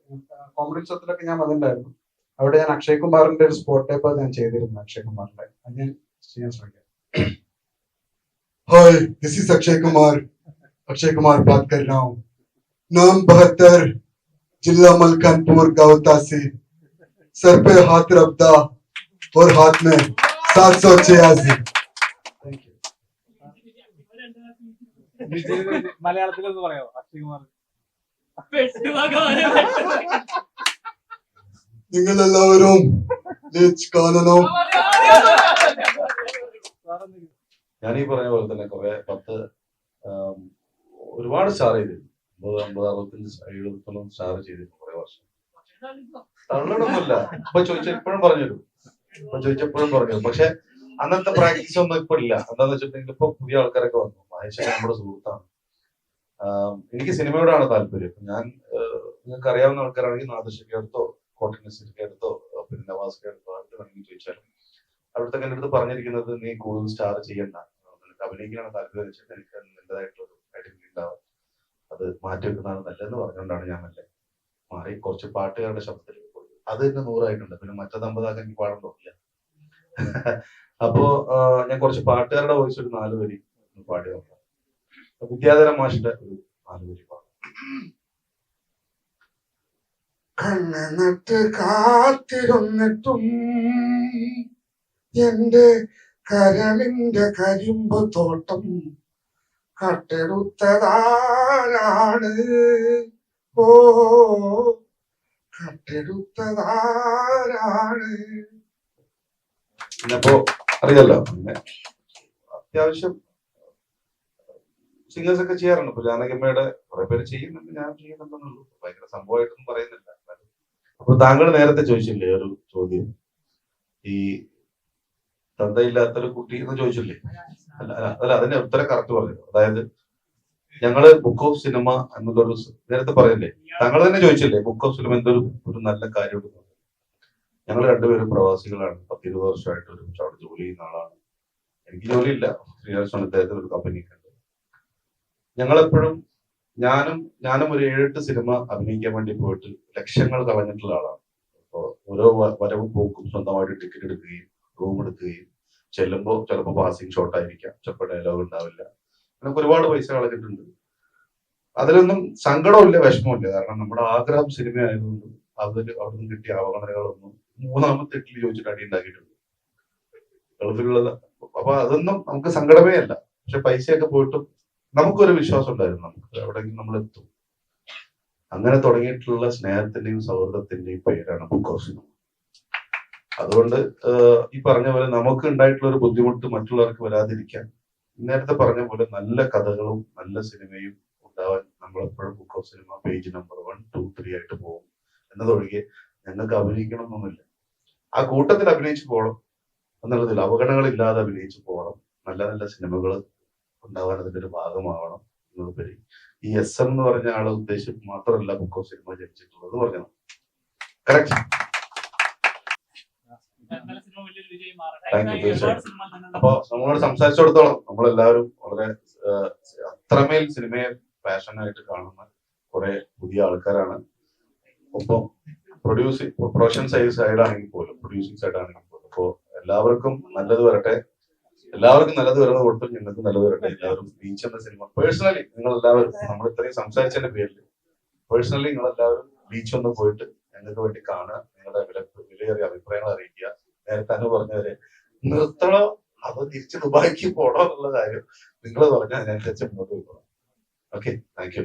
കോമഡി ഉത്സവത്തിലൊക്കെ ഞാൻ വന്നിട്ടുണ്ടായിരുന്നു. അവിടെ ഞാൻ അക്ഷയ് കുമാറിന്റെ ഒരു സ്പോട്ട് ടൈപ്പ് ഞാൻ ചെയ്തിരുന്നു. അക്ഷയ് കുമാറിന്റെ അത് ഞാൻ ചെയ്യാൻ ശ്രമിക്കാം. हाय, दिस इज अक्षय कुमार बात कर रहा हूँ. नाम 72, जिला मलकानपुर, गाँव तहसील. सर पे हाथ रब्दा और हाथ में 786. മലയാളത്തിലൊന്ന് പറയാമോ അക്ഷയ് കുമാർ? നിങ്ങൾ എല്ലാവരും കാണണം. ഞാൻ ഈ പറഞ്ഞ പോലെ തന്നെ കുറെ 10 ഒരുപാട് സ്റ്റാർ ചെയ്തിരുന്നു. 50, 65, 70 സ്റ്റാർ ചെയ്തിരുന്നു കുറെ വർഷം. തള്ളണമൊന്നുമില്ല. ഇപ്പൊ ചോദിച്ചപ്പോഴും പറഞ്ഞുതരും, പക്ഷെ അന്നത്തെ പ്രാക്ടീസ് ഒന്നും ഇപ്പൊ ഇല്ല. എന്താന്ന് വെച്ചിട്ടുണ്ടെങ്കിൽ ഇപ്പൊ പുതിയ ആൾക്കാരൊക്കെ വന്നു. മഹേഷ് നമ്മുടെ സുഹൃത്താണ്. എനിക്ക് സിനിമയോടാണ് താല്പര്യം. ഞാൻ നിങ്ങൾക്ക് അറിയാവുന്ന ആൾക്കാരാണെങ്കിൽ നാദർശിക്ക് അടുത്തോ കോട്ടൺ നസീറിന്റെ അടുത്തോ പിന്നെ നവാസ്ക്ക് അടുത്തോ അവർക്ക് വേണമെങ്കിൽ ചോദിച്ചാലും അവിടുത്തെ എൻ്റെ അടുത്ത് പറഞ്ഞിരിക്കുന്നത്, നീ കൂടുതൽ സ്റ്റാർ ചെയ്യണ്ട, നിനക്ക് അഭിനയിക്കാനാണ് താല്പര്യം വെച്ചിട്ട് എനിക്ക് എന്റേതായിട്ടുള്ള ഐഡന്റിറ്റി ഉണ്ടാവും, അത് മാറ്റി വെക്കുന്നതാണ് നല്ലതെന്ന് പറഞ്ഞുകൊണ്ടാണ് ഞാൻ നല്ല മാറി കുറച്ച് പാട്ടുകാരുടെ ശബ്ദത്തിലേക്ക് പോയി. അത് തന്നെ 100 ആയിട്ടുണ്ട്. പിന്നെ മറ്റത് 50 എനിക്ക് പാടാൻ തോന്നില്ല. അപ്പോ ഞാൻ കുറച്ച് പാട്ടുകാരുടെ വോയിസ് ഒരു 4 വരി പാടി നോക്കാം. വിദ്യാധര മാഷിന്റെ ഒരു 4 വരി പാടും. കണ്ണനട്ട് കാത്തിരുന്നിട്ടും എന്റെ കരളിന്റെ കരിമ്പ് തോട്ടം കട്ടെടുത്തതാരാണ് ഓ കട്ടെടുത്തതാരാണ്. പിന്നപ്പോ അറിയാലോ, പിന്നെ അത്യാവശ്യം സിംഗേഴ്സ് ഒക്കെ ചെയ്യാറുണ്ട്. ഇപ്പൊ ജാനകിയമ്മയുടെ കുറെ പേര് ചെയ്യുന്നുണ്ട്, ഞാൻ ചെയ്യുന്നുണ്ടെന്നുള്ളൂ, ഭയങ്കര സംഭവമായിട്ടൊന്നും പറയുന്നില്ല. അപ്പൊ താങ്കൾ നേരത്തെ ചോദിച്ചില്ലേ ഒരു ചോദ്യം, ഈ തന്തയില്ലാത്തൊരു കുട്ടി എന്ന് ചോദിച്ചില്ലേ? അല്ല അതിന്റെ ഉത്തരം കറക്റ്റ് പറഞ്ഞു. അതായത് ഞങ്ങള് ബുക്ക് ഓഫ് സിനിമ എന്നുള്ളൊരു നേരത്തെ പറയില്ലേ, താങ്കൾ തന്നെ ചോദിച്ചില്ലേ ബുക്ക് ഓഫ് സിനിമ എന്തൊരു ഒരു നല്ല കാര്യം. ഞങ്ങൾ രണ്ടുപേരും പ്രവാസികളാണ്, 10-20 വർഷമായിട്ട് ഒരുമിച്ച് അവിടെ ജോലി ചെയ്യുന്ന ആളാണ്. എനിക്ക് ജോലിയില്ല, ഫ്രീലാൻസ് അദ്ദേഹത്തിന് ഒരു കമ്പനിയൊക്കെ ഉണ്ട്. ഞങ്ങളെപ്പോഴും ഞാനും ഒരു 7-8 സിനിമ അഭിനയിക്കാൻ വേണ്ടി പോയിട്ട് ലക്ഷങ്ങൾ കളഞ്ഞിട്ടുള്ള ആളാണ്. അപ്പോൾ ഓരോ വരവും പോക്കും സ്വന്തമായിട്ട് ടിക്കറ്റ് എടുക്കുകയും റൂം എടുക്കുകയും ചെല്ലുമ്പോൾ ചിലപ്പോൾ പാസിംഗ് ഷോട്ട് ആയിരിക്കാം, ചിലപ്പോൾ ഡയലോഗ് ഉണ്ടാവില്ല, നമുക്ക് ഒരുപാട് പൈസ കളഞ്ഞിട്ടുണ്ട്. അതിലൊന്നും സങ്കടമില്ല, വിഷമമില്ല. കാരണം നമ്മുടെ ആഗ്രഹം സിനിമ ആയതുകൊണ്ട് അവിടുന്ന് കിട്ടിയ അവഗണനകളൊന്നും 3ാമത്തെ എട്ടിൽ ചോദിച്ചിട്ട് അടി ഉണ്ടാക്കിയിട്ടുണ്ട് ഗൾഫിലുള്ളത്. അപ്പൊ അതൊന്നും നമുക്ക് സങ്കടമേ അല്ല. പക്ഷെ പൈസയൊക്കെ പോയിട്ടും നമുക്കൊരു വിശ്വാസം ഉണ്ടായിരുന്നു, നമുക്ക് എവിടെയെങ്കിലും നമ്മൾ എത്തും. അങ്ങനെ തുടങ്ങിയിട്ടുള്ള സ്നേഹത്തിന്റെയും സൗഹൃദത്തിന്റെയും പേരാണ് ബുക്ക് ഓഫ് സിനിമ. അതുകൊണ്ട് ഈ പറഞ്ഞ പോലെ നമുക്ക് ഉണ്ടായിട്ടുള്ള ഒരു ബുദ്ധിമുട്ട് മറ്റുള്ളവർക്ക് വരാതിരിക്കാൻ, നേരത്തെ പറഞ്ഞ പോലെ നല്ല കഥകളും നല്ല സിനിമയും ഉണ്ടാവാൻ നമ്മളെപ്പോഴും book of cinema page number 1, 2, 3 ആയിട്ട് പോകും എന്നതൊഴികെ ഞങ്ങൾക്ക് അഭിനയിക്കണം എന്നൊന്നുമില്ല. ആ കൂട്ടത്തിൽ അഭിനയിച്ചു പോകണം എന്നുള്ളതിൽ അവഗണനകളില്ലാതെ അഭിനയിച്ചു പോകണം. നല്ല നല്ല സിനിമകൾ ഉണ്ടാവാൻ അതിന്റെ ഒരു ഭാഗമാവണം എന്നതുപരി ഈ SM എന്ന് പറഞ്ഞ ആളെ ഉദ്ദേശിച്ച് മാത്രമല്ല ബുക്ക് ഓഫ് സിനിമ ജനിച്ചിട്ടുള്ളത് പറഞ്ഞത്. കറക്റ്റ്. അപ്പൊ നമ്മളോട് സംസാരിച്ചിടത്തോളം നമ്മളെല്ലാവരും വളരെ അത്രമേൽ സിനിമയെ പാഷനായിട്ട് കാണുന്ന കുറെ പുതിയ ആൾക്കാരാണ്. ഒപ്പം പ്രൊഡക്ഷൻ സൈഡ് ആണെങ്കിൽ പോലും, പ്രൊഡ്യൂസിംഗ് സൈഡ് ആണെങ്കിൽ പോലും. അപ്പോ എല്ലാവർക്കും നല്ലത് വരട്ടെ, എല്ലാവർക്കും നല്ലത് വരുന്ന കൊടുത്തും ഞങ്ങൾക്ക് നല്ലത് വരട്ടെ. എല്ലാവരും ബീച്ച് എന്ന സിനിമ പേഴ്സണലി നിങ്ങൾ എല്ലാവരും, നമ്മൾ ഇത്രയും സംസാരിച്ചതിന്റെ പേരിൽ പേഴ്സണലി നിങ്ങൾ എല്ലാവരും ബീച്ച് ഒന്ന് പോയിട്ട് ഞങ്ങൾക്ക് വേണ്ടി കാണുക, നിങ്ങളുടെ വിലയേറിയ അഭിപ്രായങ്ങൾ അറിയിക്കുക. നേരത്തെ അനു പറഞ്ഞവരെ നിർത്തണോ അതോ തിരിച്ച് ദുബായിക്ക് പോകണോ എന്നുള്ള കാര്യം നിങ്ങൾ പറഞ്ഞാൽ അതിനനുസരിച്ച് മുന്നോട്ട് പോകണം. Okay, thank U.